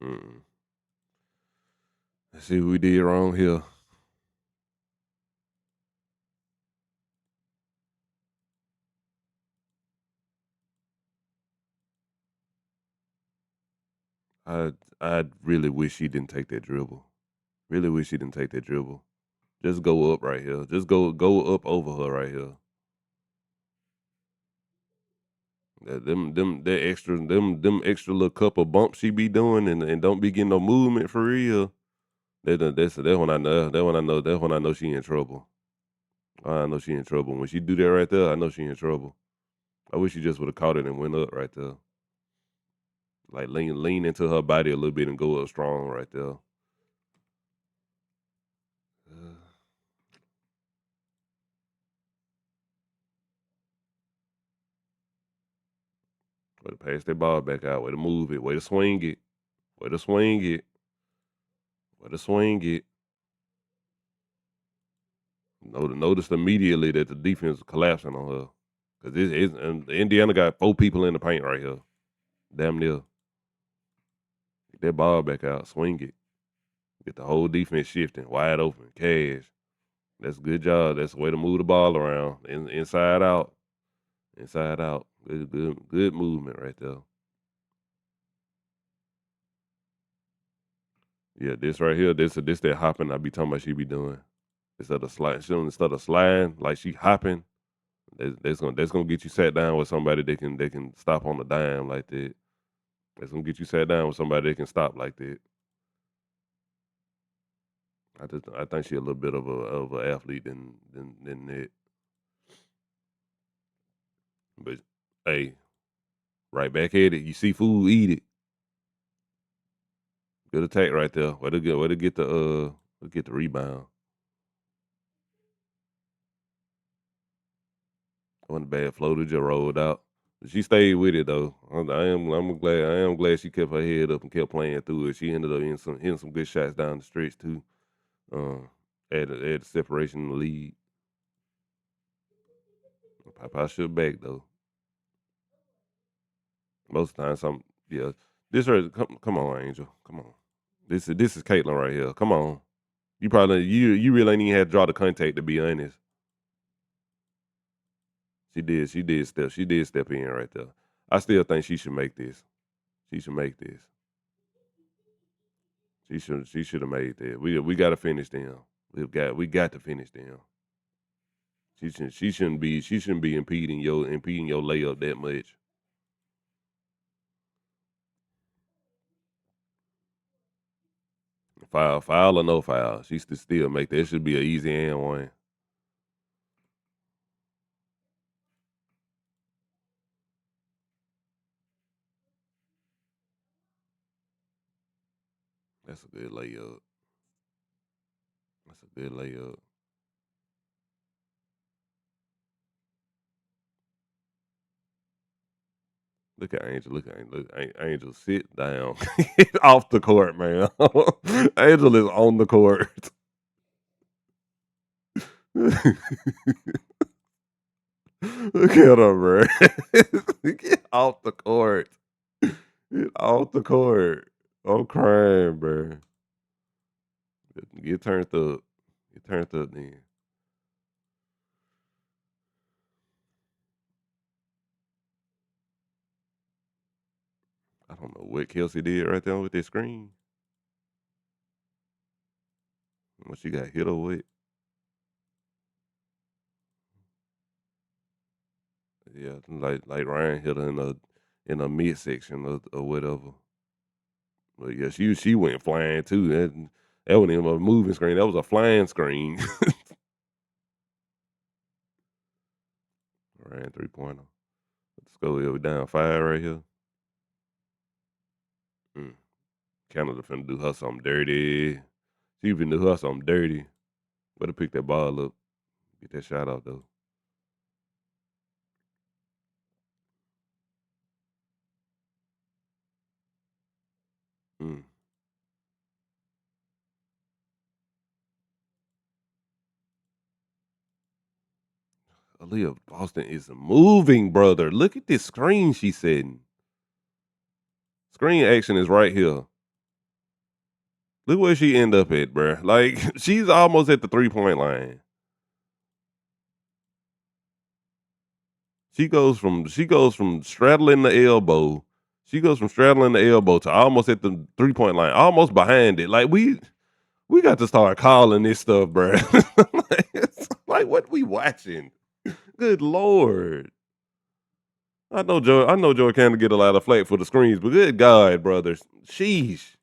Mm. Let's see what we did wrong here. I really wish she didn't take that dribble. Really wish she didn't take that dribble. Just go up right here. Just go up over her right here. Them extra little couple bumps she be doing and don't be getting no movement for real. That when I know that's when I know she in trouble. I know she in trouble. When she do that right there, I know she in trouble. I wish she just would have caught it and went up right there. Like lean into her body a little bit and go up strong right there. Uh, Way to pass that ball back out. Way to move it. Way to swing it. Way to swing it. Way to swing it. Notice immediately that the defense is collapsing on her. Because Indiana got 4 people in the paint right here. Damn near. Get that ball back out. Swing it. Get the whole defense shifting. Wide open. Cash. That's a good job. That's the way to move the ball around. Inside out. Inside out. Good movement right there. Yeah, this right here, this that hopping I be talking about she be doing. Instead of sliding like she hopping, that's gonna get you sat down with somebody that can stop on the dime like that. That's gonna get you sat down with somebody that can stop like that. I think she a little bit of a athlete than that. But hey, right back at it. You see food, eat it. Good attack right there. Way to get the rebound. Wasn't bad. Floater just rolled out. She stayed with it though. I am glad she kept her head up and kept playing through it. She ended up hitting some good shots down the stretch too. Uh, add separation in the lead. Papa should back though. Most of the time, yeah. This right, come on, Angel. Come on. This is Caitlin right here. Come on. You really ain't even had to draw the contact to be honest. She did step in right there. I still think she should make this. She should make this. She should have made that. We got to finish them. We got to finish them. She shouldn't be impeding your layup that much. Foul or no foul, she still make that. It should be an easy and one. That's a good layup. That's a good layup. Look at Angel. Look at Angel. Angel, sit down. Get off the court, man. Angel is on the court. Look at her, bro. Get off the court. Get off the court. I'm crying, bro. Get turned up. Get turned up then. I don't know what Kelsey did right there with that screen. What she got hit her with. Yeah, like Ryan hit her in a midsection or whatever. But yeah, she went flying too. That wasn't even a moving screen. That was a flying screen. Ryan 3-pointer. Let's go. Yeah, we down 5 right here. Mm. Canada finna do her something dirty. She finna do her something dirty. Better pick that ball up. Get that shot out though. Mm. Aaliyah Boston is moving, brother. Look at this screen she's setting. Screen action is right here. Look where she end up at, bro. Like she's almost at the 3-point line. She goes from straddling the elbow. She goes from straddling the elbow to almost at the 3-point line, almost behind it. Like we got to start calling this stuff, bro. Like what we watching? Good lord. I know Jordin Canada get a lot of flack for the screens, but good God, brothers. Sheesh.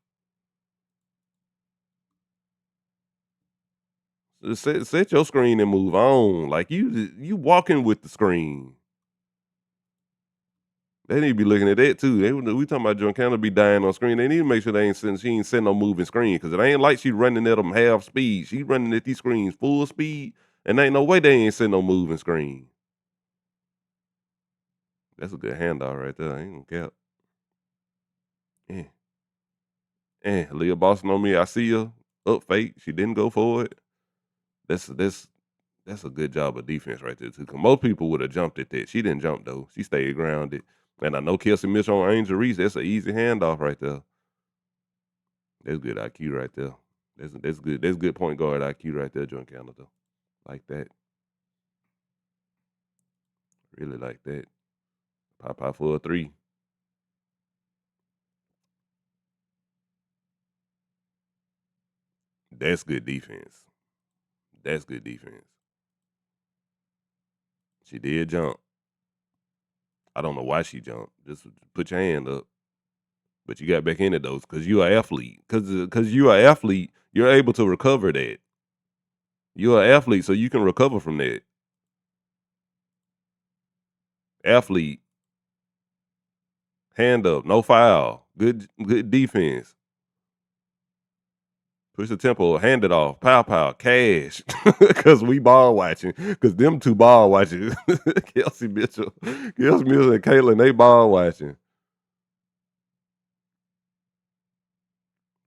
Set your screen and move on. Like you walking with the screen. They need to be looking at that too. We talking about Jordin Canada be dying on screen. They need to make sure she ain't setting no moving screen because it ain't like she running at them half speed. She running at these screens full speed, and ain't no way they ain't setting no moving screen. That's a good handoff right there. I ain't gonna cap. Leah Boston on me. I see her up fake. She didn't go for it. That's a good job of defense right there too. 'Cause most people would have jumped at that. She didn't jump though. She stayed grounded. And I know Kelsey missed on Angel Reese. That's an easy handoff right there. That's good IQ right there. That's good. That's good point guard IQ right there, Jordin Canada. Like that. Really like that. Pop out for a 3. That's good defense. That's good defense. She did jump. I don't know why she jumped. Just put your hand up. But you got back into those because you're an athlete. Because you're an athlete, you're able to recover that. You're an athlete, so you can recover from that. Athlete, hand up, no foul. Good defense. Push the tempo, hand it off, pow, cash. Because we ball watching. Because them two ball watching. Kelsey Mitchell and Caitlin, they ball watching.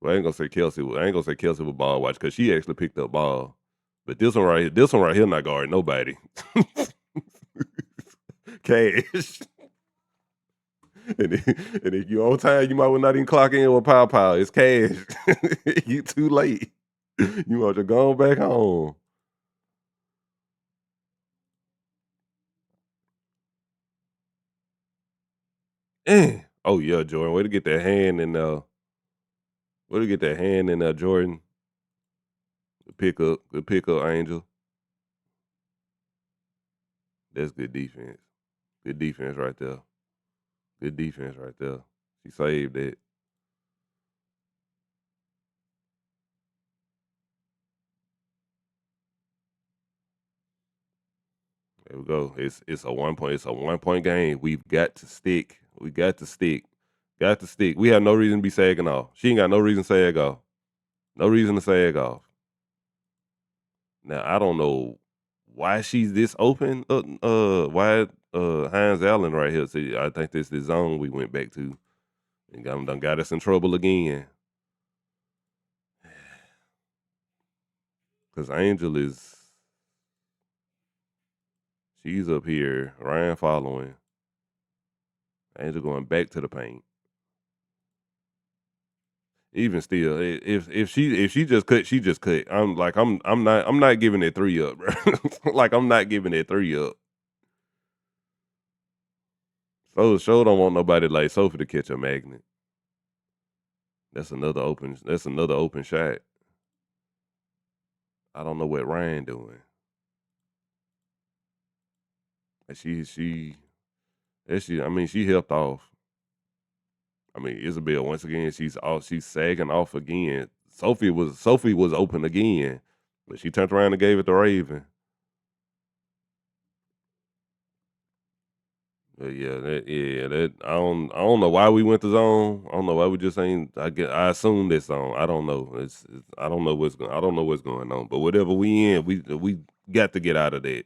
Well, I ain't gonna say Kelsey. I ain't gonna say Kelsey was ball watch because she actually picked up ball. But this one right here, not guarding nobody. Cash. And if you on time, you might well not even clock in with pow. It's cash. You too late. You want to go back home. Oh yeah, Jordan. Way to get that hand in way to get that hand in Jordan. Good pickup, Angel. That's good defense. Good defense right there. Good defense right there. She saved it. There we go. It's a 1 point game. We've got to stick. We got to stick. Got to stick. We have no reason to be sagging off. She ain't got no reason to sag off. No reason to sag off. Now I don't know why she's this open. Why Hines Allen right here? See, I think this is the zone we went back to and got us in trouble again. Cause Angel she's up here. Ryan following. Angel going back to the paint. Even still, if she just cut, she just cut. I'm not giving that 3 up, bro. Like I'm not giving that 3 up. So show don't want nobody like Sophie to catch a magnet. That's another open. That's another open shot. I don't know what Ryan doing. And I mean she helped off. I mean Isabel once again she's sagging off again. Sophie was open again, but she turned around and gave it to Raven. But yeah, I don't know why we went to zone. I don't know why we just ain't. I assume this zone. I don't know. I don't know I don't know what's going on. But whatever we in, we got to get out of that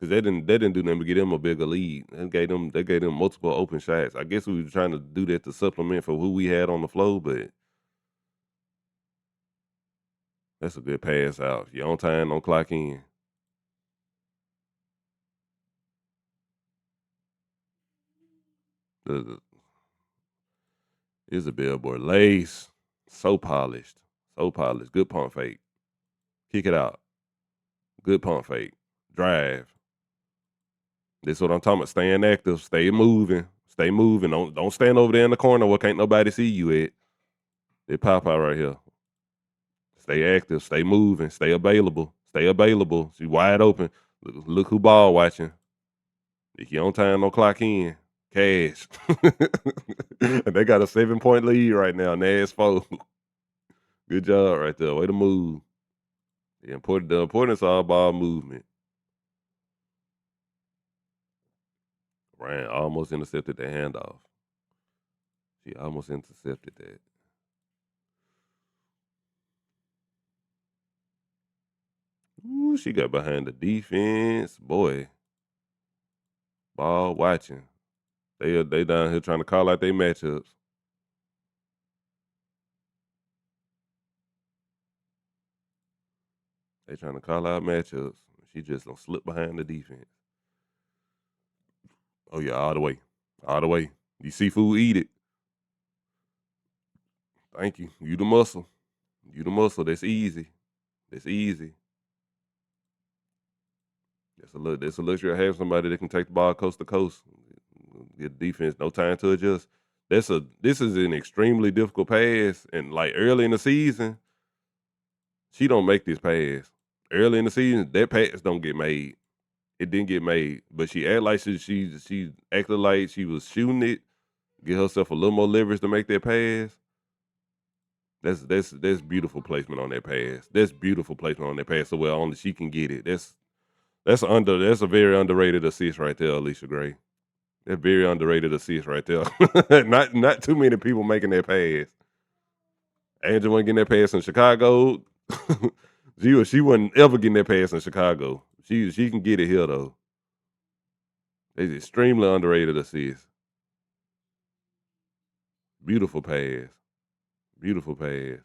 because they didn't do nothing to get them a bigger lead. They gave them multiple open shots. I guess we were trying to do that to supplement for who we had on the floor, but that's a good pass out. If you're on time, don't clock in. The Isabel boy lace so polished, so polished. Good pump fake. Kick it out. Good pump fake. Drive. This is what I'm talking about. Staying active. Stay moving. Stay moving. Don't stand over there in the corner where can't nobody see you at. They pop out right here. Stay active. Stay moving. Stay available. Stay available. She wide open. Look who ball watching. If you on time, don't clock in. Cash. And they got a 7-point lead right now. Naz 4. Good job right there. Way to move. The importance of all ball movement. Ryan almost intercepted the handoff. She almost intercepted that. Ooh, she got behind the defense. Boy, ball watching. They down here trying to call out their matchups. They trying to call out matchups. She just don't slip behind the defense. Oh yeah, all the way, all the way. You seafood, eat it. Thank you. You the muscle. You the muscle. That's easy. That's easy. That's a luxury to have somebody that can take the ball coast to coast. Get defense, no time to adjust. This is an extremely difficult pass, and like early in the season, she don't make this pass. Early in the season, that pass don't get made. It didn't get made, but she acted like she acted like she was shooting it, get herself a little more leverage to make that pass. That's beautiful placement on that pass. That's beautiful placement on that pass. So well only she can get it. That's a very underrated assist right there, Allisha Gray. That very underrated assist right there. Not too many people making that pass. Angel wasn't getting that pass in Chicago. She wasn't ever getting that pass in Chicago. She can get it here though. It's extremely underrated assist. Beautiful pass. Beautiful pass.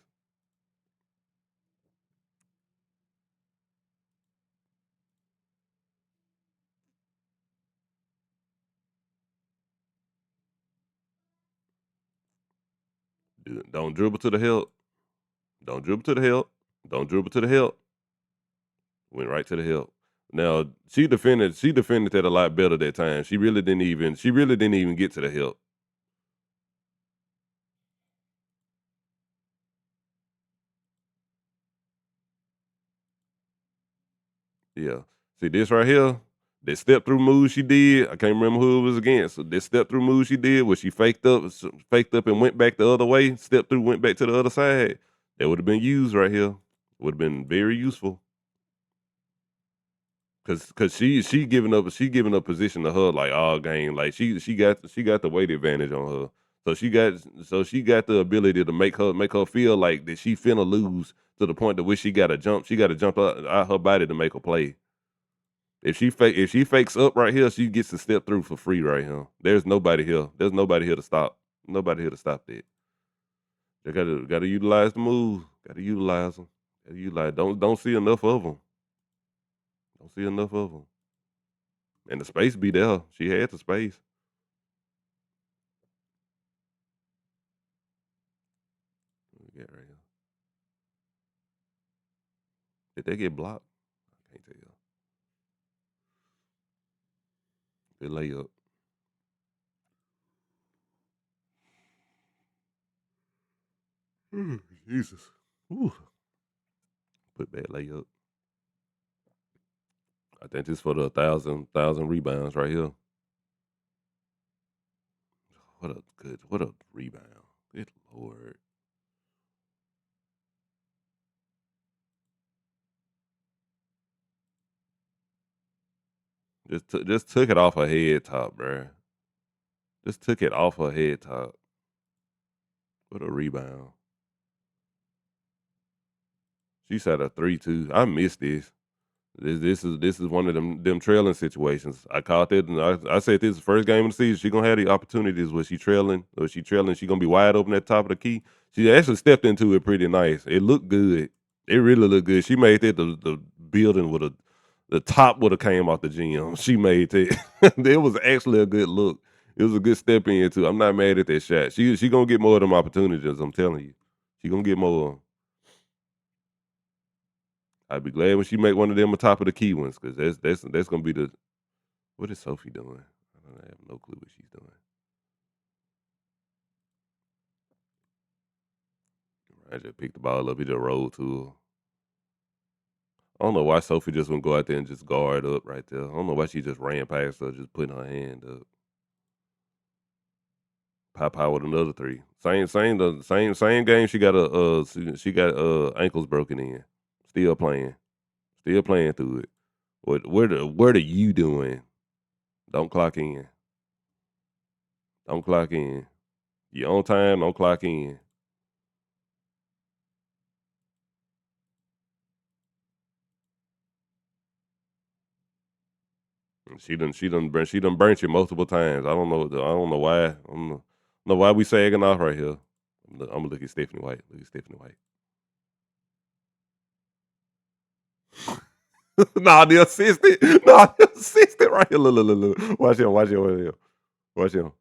Don't dribble to the help. Don't dribble to the help. Don't dribble to the help. Went right to the help. Now she defended that a lot better that time. She really didn't even get to the help. Yeah. See this right here, that step through move she did. I can't remember who it was against. So this step through move she did where she faked up and went back the other way, stepped through, went back to the other side. That would have been used right here. Would have been very useful. Cause she giving up position to her like all game. Like she got the weight advantage on her. So she got the ability to make her feel like that she finna lose to the point to where she gotta jump out her body to make a play. If she fakes up right here, she gets to step through for free right here. There's nobody here. There's nobody here to stop. Nobody here to stop that. They gotta utilize the move. Gotta utilize them. Gotta utilize. Don't see enough of them. Don't see enough of them. And the space be there. She had the space. What we got right here. Did they get blocked? I can't tell. They lay up. Jesus. Ooh. Put that lay up. I think this for the thousand rebounds right here. What a rebound. Good lord. Just took it off her head top, bruh. Just took it off her head top. What a rebound. She shot a 3-2. I missed this. This is one of them trailing situations. I caught it, and I said this is the first game of the season. She gonna have the opportunities where she trailing. She gonna be wide open at the top of the key. She actually stepped into it pretty nice. It looked good. It really looked good. She made that the building with the top would have came off the gym. She made it. It was actually a good look. It was a good step into. I'm not mad at that shot. She gonna get more of them opportunities. I'm telling you, she gonna get more. I'd be glad when she make one of them on top of the key ones because that's gonna be the what is Sophie doing? I have no clue what she's doing. I just picked the ball up, he just rolled to her. I don't know why Sophie just wouldn't go out there and just guard up right there. I don't know why she just ran past her, just putting her hand up. Pop out with another three. Same game. She got she got ankles broken in. Still playing. Still playing through it. What are you doing? Don't clock in. Don't clock in. You on time, don't clock in. She done burnt you multiple times. I don't know why. I don't know why we sagging off right here. I'm gonna look at Stephanie White. Look at Stephanie White. Nah, the assistant. Nah, the assistant right here. Look. Watch him. Watch him. Watch him.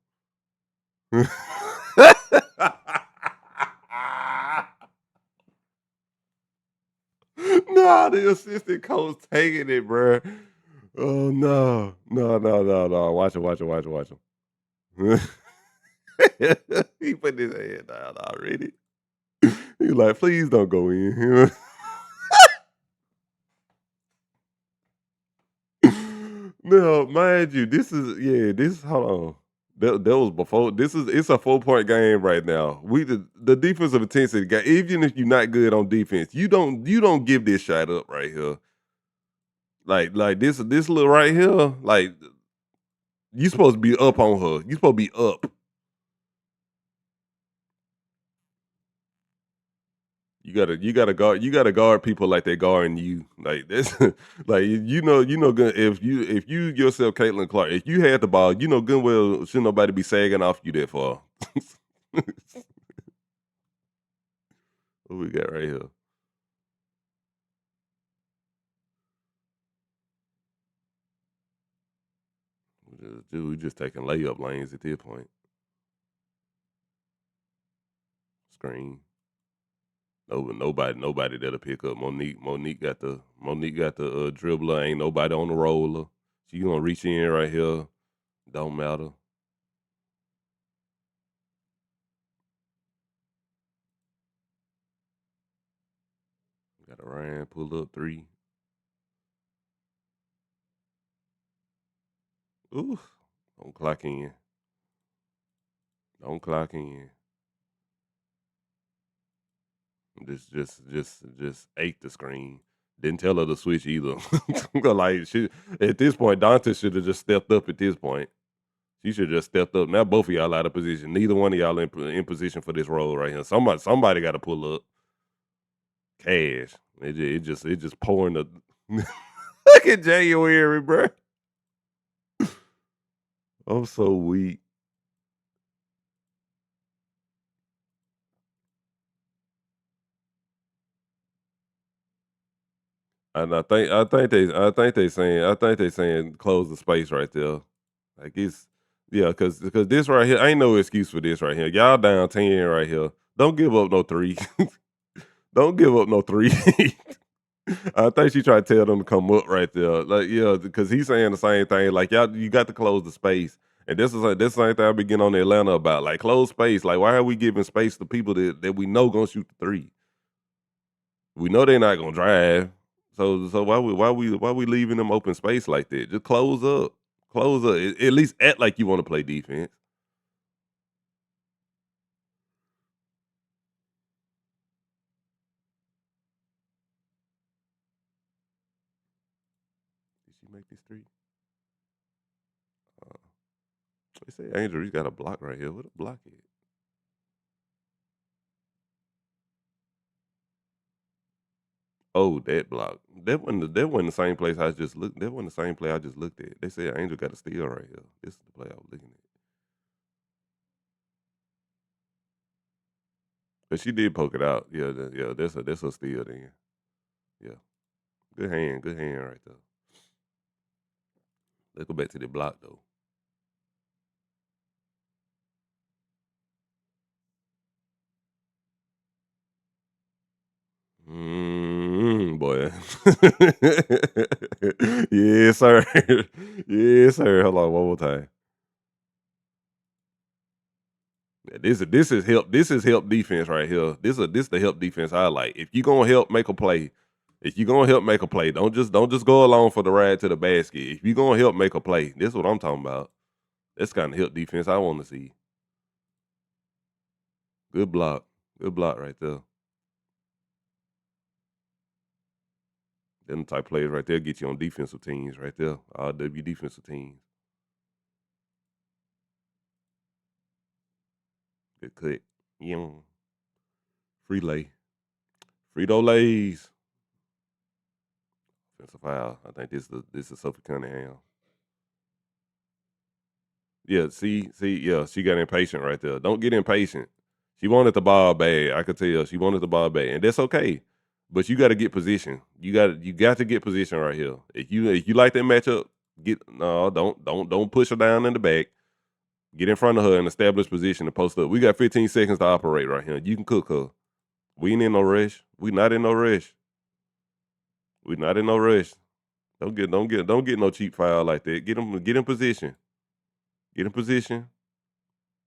Nah, the assistant coach taking it, bro. Oh no. Watch him. He put his head down already. He like, please don't go in. No, mind you, this is hold on. That was before. It's a 4 point game right now. The defensive intensity guy. Even if you're not good on defense, you don't give this shot up right here. Like this little right here. Like you supposed to be up on her. You supposed to be up. You gotta guard people like they guarding you. Like this like good if you yourself Caitlin Clark, if you had the ball, you know good well should nobody be sagging off you that far. What we got right here? We just taking layup lanes at this point. Screen. Nobody that'll pick up. Monique got the dribbler. Ain't nobody on the roller. She gonna reach in right here. Don't matter. Got a Ryan pull up three. Ooh, don't clock in. Don't clock in. Just ate the screen. Didn't tell her to switch either. Like she at this point, Dante should have just stepped up at this point. She should have just stepped up. Now both of y'all out of position. Neither one of y'all in position for this role right here. Somebody got to pull up. Cash. It just pouring the. Look at January, bro. I'm so weak. And I think they saying close the space right there. Like it's yeah, cause this right here ain't no excuse for this right here. Y'all down 10 right here. Don't give up no three. Don't give up no three. I think she tried to tell them to come up right there. Like yeah, because he's saying the same thing. Like y'all, you got to close the space. And this the same thing I be getting on Atlanta about. Like close space. Like why are we giving space to people that we know gonna shoot the three? We know they're not gonna drive. So why we leaving them open space like that? Just close up. Close up. At least act like you want to play defense. Did she make this three? Uh, they say Angel Reese got a block right here. What a block is? Oh, that block. That wasn't the same place I just looked. That wasn't the same play I just looked at. They said Angel got a steal right here. This is the play I was looking at. But she did poke it out. Yeah, yeah. That's a steal then. Yeah, good hand right there. Let's go back to the block though. Boy. Yes, sir. Yes, sir. Hold on one more time. Yeah, this is help. This is help defense right here. This the help defense I like. If you gonna help make a play, if you gonna help make a play, don't just go along for the ride to the basket. If you gonna help make a play, this is what I'm talking about. That's kind of help defense I want to see. Good block. Good block right there. Them type players right there get you on defensive teams right there. RW defensive teams. Good cut. Yeah. Free lay. Frito Lays. Offensive foul. I think this is Sophie Cunningham. Yeah, yeah, she got impatient right there. Don't get impatient. She wanted the ball bad. I could tell she wanted the ball bad, and that's okay. But you got to get position. You got to get position right here. If you like that matchup, don't push her down in the back. Get in front of her and establish position and post up. We got 15 seconds to operate right here. You can cook her. We ain't in no rush. We not in no rush. We not in no rush. Don't get no cheap foul like that. Get in position. Get in position.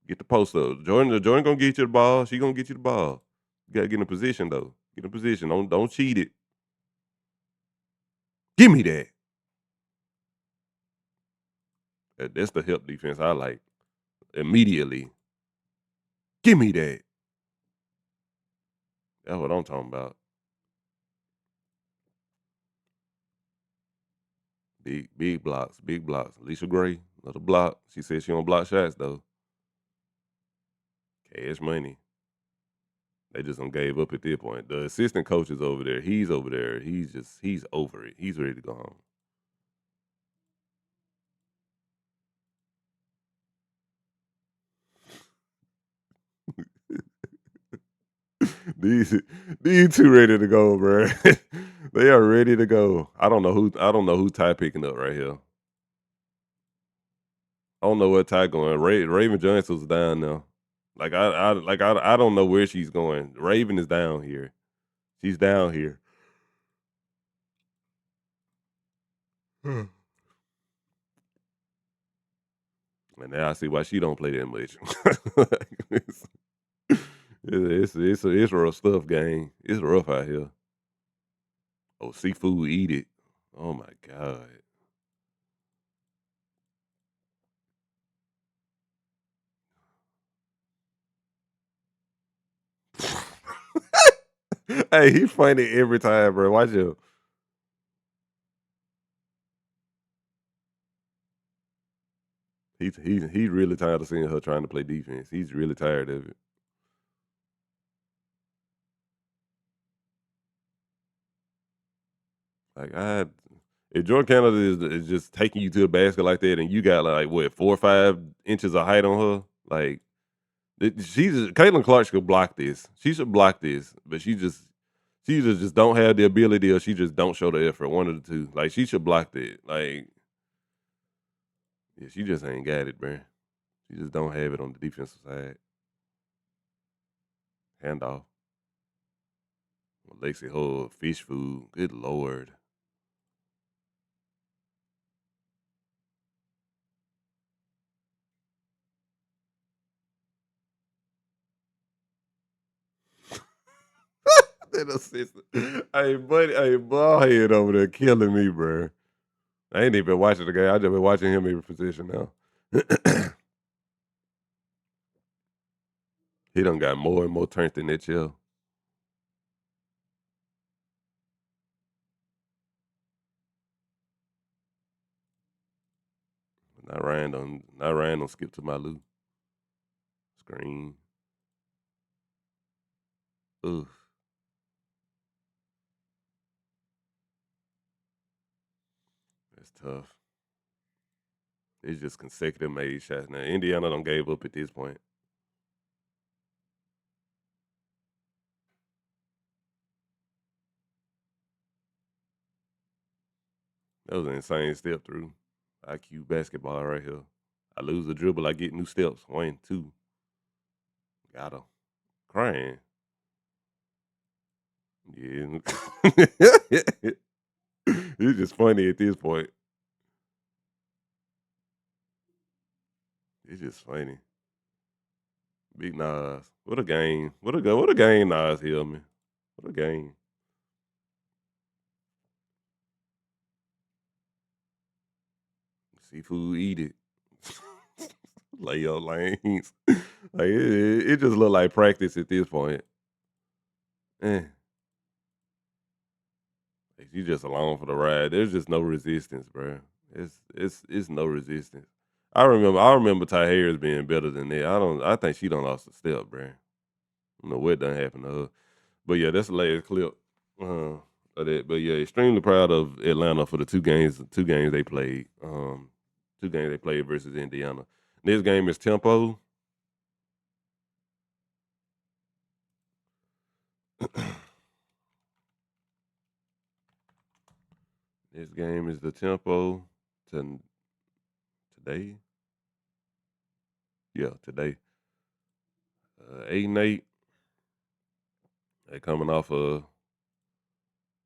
Get the post up. Jordan gonna get you the ball. She gonna get you the ball. You gotta get in position though. Get in position. Don't cheat it. Give me that. That's the help defense I like. Immediately. Give me that. That's what I'm talking about. Big blocks. Big blocks. Allisha Gray, another block. She said she don't block shots though. Cash money. They just don't gave up at this point. The assistant coach is over there. He's over there. He's over it. He's ready to go home. these these two ready to go, bro. They are ready to go. I don't know who Ty picking up right here. I don't know what Ty going. Raven Johnson's down now. I don't know where she's going. Raven is down here. She's down here. And now I see why she don't play that much. it's rough stuff, gang. It's rough out here. Oh, seafood, eat it. Oh my god. Hey, he funny every time, bro. Watch him. He's really tired of seeing her trying to play defense. He's really tired of it. Like if Jordan Canada is just taking you to the basket like that, and you got like what 4 or 5 inches of height on her, like Caitlin Clark should block this. She should block this, but she just don't have the ability, or she just don't show the effort. One of the two. Like she should block that. Like yeah, she just ain't got it, man. She just don't have it on the defensive side. Handoff. Lacey Hull, fish food. Good lord. That assistant. Hey, ball head over there killing me, bro. I ain't even watching the game. I just been watching him every position now. He done got more and more turned in that chill. Not Ryan don't skip to my loot. Screen. Oof. That's tough. It's just consecutive made shots. Now Indiana don't gave up at this point. That was an insane step through. IQ basketball right here. I lose the dribble, I get new steps. 1, 2. Got him. Crying. Yeah. It's just funny at this point. It's just funny. Big Nas. What a game. What a game Nas Hillmon. What a game. Seafood eat it. Lay your lanes. Like it just look like practice at this point. Eh. Like, you just along for the ride. There's just no resistance, bro. It's no resistance. I remember Ty Harris being better than that. I think she done lost a step, bro. I don't know what done happened to her. But yeah, that's the latest clip. Of that. But yeah, extremely proud of Atlanta for the two games they played. 2 games they played versus Indiana. This game is tempo. This game is the tempo to today. Yeah, today. 8-8. They coming off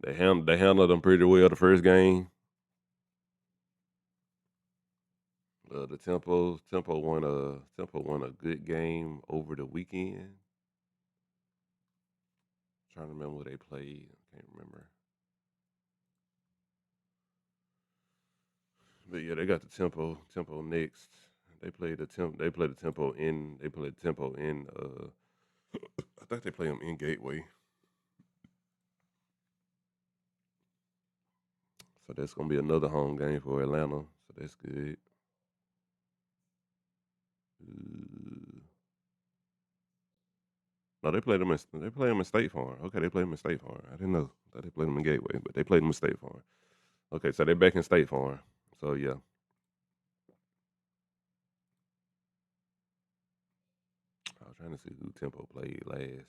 they handled them pretty well the first game. The tempo won a good game over the weekend. Trying to remember what they played. I can't remember. But yeah, they got the tempo next. They played the tempo in. They played the tempo in. I think they play them in Gateway. So that's gonna be another home game for Atlanta. So that's good. No, they play them in State Farm. Okay, they play them in State Farm. I didn't know. I thought they played them in Gateway, but they played them in State Farm. Okay, so they're back in State Farm. So yeah. I was trying to see who Tempo played last.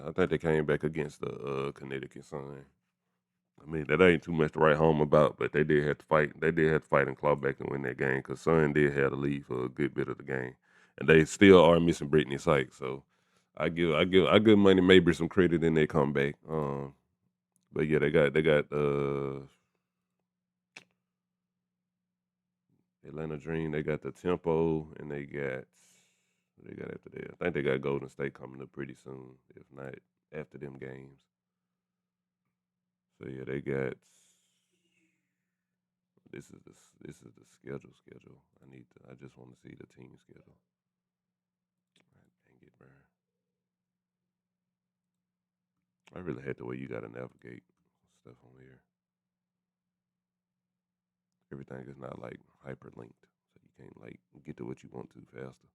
I think they came back against the Connecticut Sun. I mean, that ain't too much to write home about, but they did have to fight. They did have to fight and claw back and win that game because Sun did have the lead for a good bit of the game, and they still are missing Brittany Sykes. So I give Money Maybe some credit in their comeback. But yeah, they got Atlanta Dream. They got the Tempo, and they got after that. I think they got Golden State coming up pretty soon, if not after them games. So yeah, they got this is the schedule. I just want to see the team schedule. Dang it, bro. I really hate the way you gotta navigate stuff on here. Everything is not like hyperlinked, so you can't like get to what you want to faster.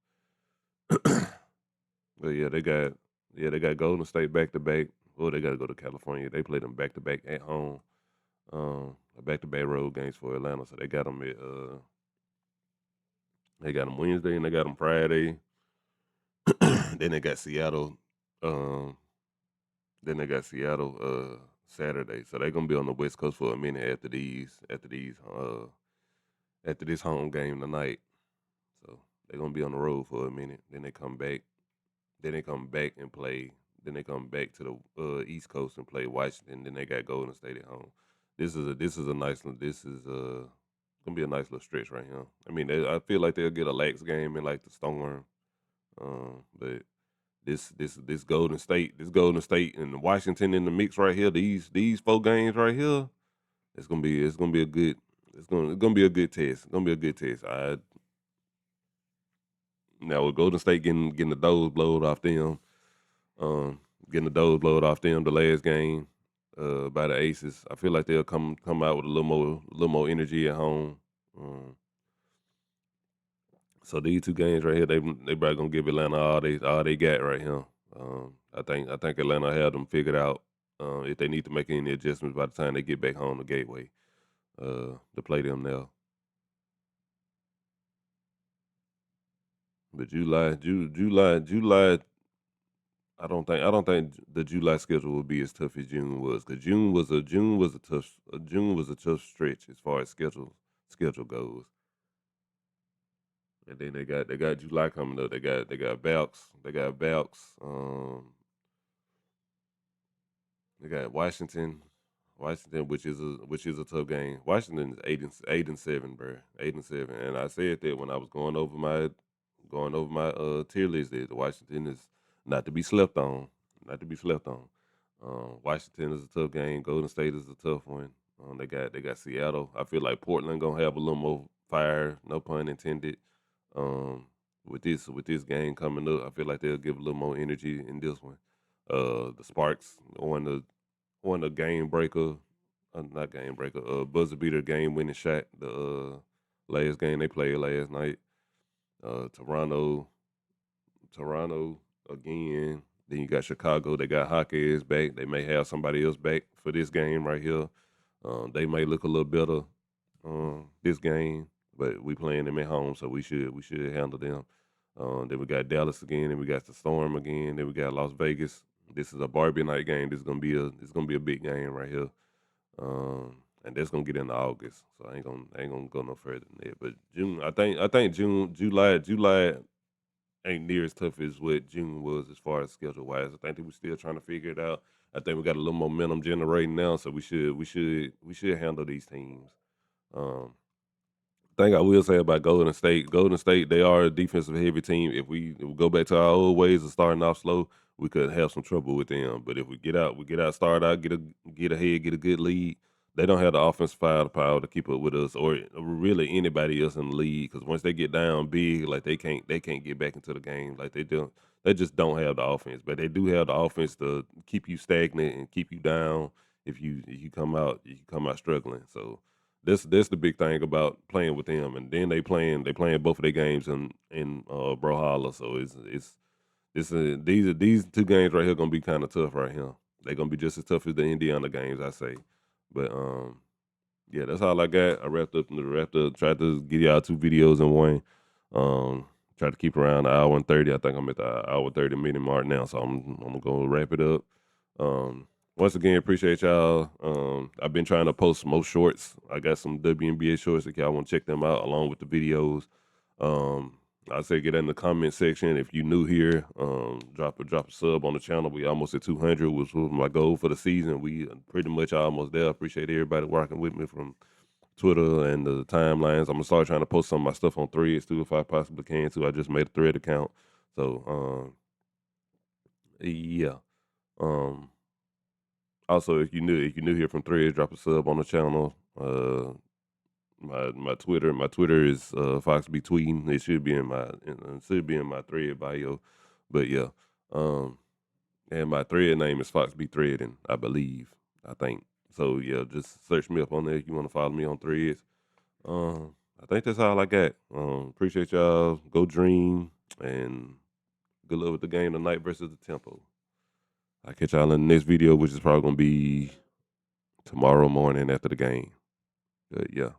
But they got Golden State back to back. Well, they got to go to California. They play them back to back at home. Back to back road games for Atlanta. So they got them Wednesday and they got them Friday. then they got Seattle. Um, then they got Seattle Saturday. So they're gonna be on the West Coast for a minute after this home game tonight. So they're gonna be on the road for a minute. Then they come back. Then they come back and play. Then they come back to the East Coast and play Washington. Then they got Golden State at home. This is a nice this is gonna be a nice little stretch right here. I mean, I feel like they'll get a lax game in like the Storm, but this Golden State and Washington in the mix right here. These 4 games right here. It's gonna be a good it's gonna be a good test. It's gonna be a good test. I Now with Golden State getting the doors blowed off them, um, getting the doors blowed off them the last game by the Aces. I feel like they'll come out with a little more energy at home. Um, so these 2 games right here, they probably gonna give Atlanta all they got right here. I think Atlanta have them figured out. If they need to make any adjustments by the time they get back home to Gateway, to play them now. But July. I don't think the July schedule will be as tough as June was because June was a tough stretch as far as schedule goes. And then they got July coming up. They got Valks. They got Washington, which is a tough game. Washington is 8-7, bro, 8-7. And I said that when I was going over my tier list. That Washington is not to be slept on, not to be slept on. Washington is a tough game. Golden State is a tough one. They got Seattle. I feel like Portland gonna have a little more fire. No pun intended. Um, with this game coming up, I feel like they'll give a little more energy in this one. The Sparks on the game breaker, not game breaker, buzzer beater game winning shot. The last game they played last night. Toronto again. Then you got Chicago. They got Hawkeyes back. They may have somebody else back for this game right here. They may look a little better this game, but we playing them at home, so we should handle them. Then we got Dallas again, and we got the Storm again. Then we got Las Vegas. This is a Barbie night game. This gonna be a big game right here. And that's gonna get into August, so I ain't gonna go no further than that. But June, I think July ain't near as tough as what June was as far as schedule wise. I think that we're still trying to figure it out. I think we got a little momentum generating now, so we should handle these teams. Um, thing I will say about Golden State, they are a defensive heavy team. If we go back to our old ways of starting off slow, we could have some trouble with them. But if we get out, start out, get ahead, get a good lead. They don't have the offensive firepower to keep up with us or really anybody else in the league. Because once they get down big, like they can't get back into the game. Like they just don't have the offense. But they do have the offense to keep you stagnant and keep you down if you come out struggling. So that's the big thing about playing with them, and then they playing both of their games in Brawlhalla, so these two games right here gonna be kind of tough right here. They're gonna be just as tough as the Indiana games, I say. But yeah, that's all I got. I wrapped up. Tried to get y'all 2 videos in one. Tried to keep around an hour and 30. I think I'm at the hour 30 minute mark now, so I'm gonna wrap it up. Um, Once again, appreciate y'all. I've been trying to post more shorts. I got some WNBA shorts if y'all want to check them out along with the videos. Um, I say get in the comment section if you new here. Drop a sub on the channel. We almost at 200, which was my goal for the season. We pretty much almost there. Appreciate everybody working with me from Twitter and the timelines. I'm gonna start trying to post some of my stuff on Threads too, if I possibly can too. I just made a Thread account, so yeah. Um, Also, if you new here from Threads, drop a sub on the channel. My Twitter is Fox be tweeting. It should be in my Thread bio, but yeah. Um, and my Thread name is Fox be Threading, I believe. I think so. Yeah, just search me up on there if you want to follow me on Threads. I think that's all I got. Appreciate y'all. Go dream and good luck with the game tonight versus the Tempo. I'll catch y'all in the next video, which is probably gonna be tomorrow morning after the game. But yeah.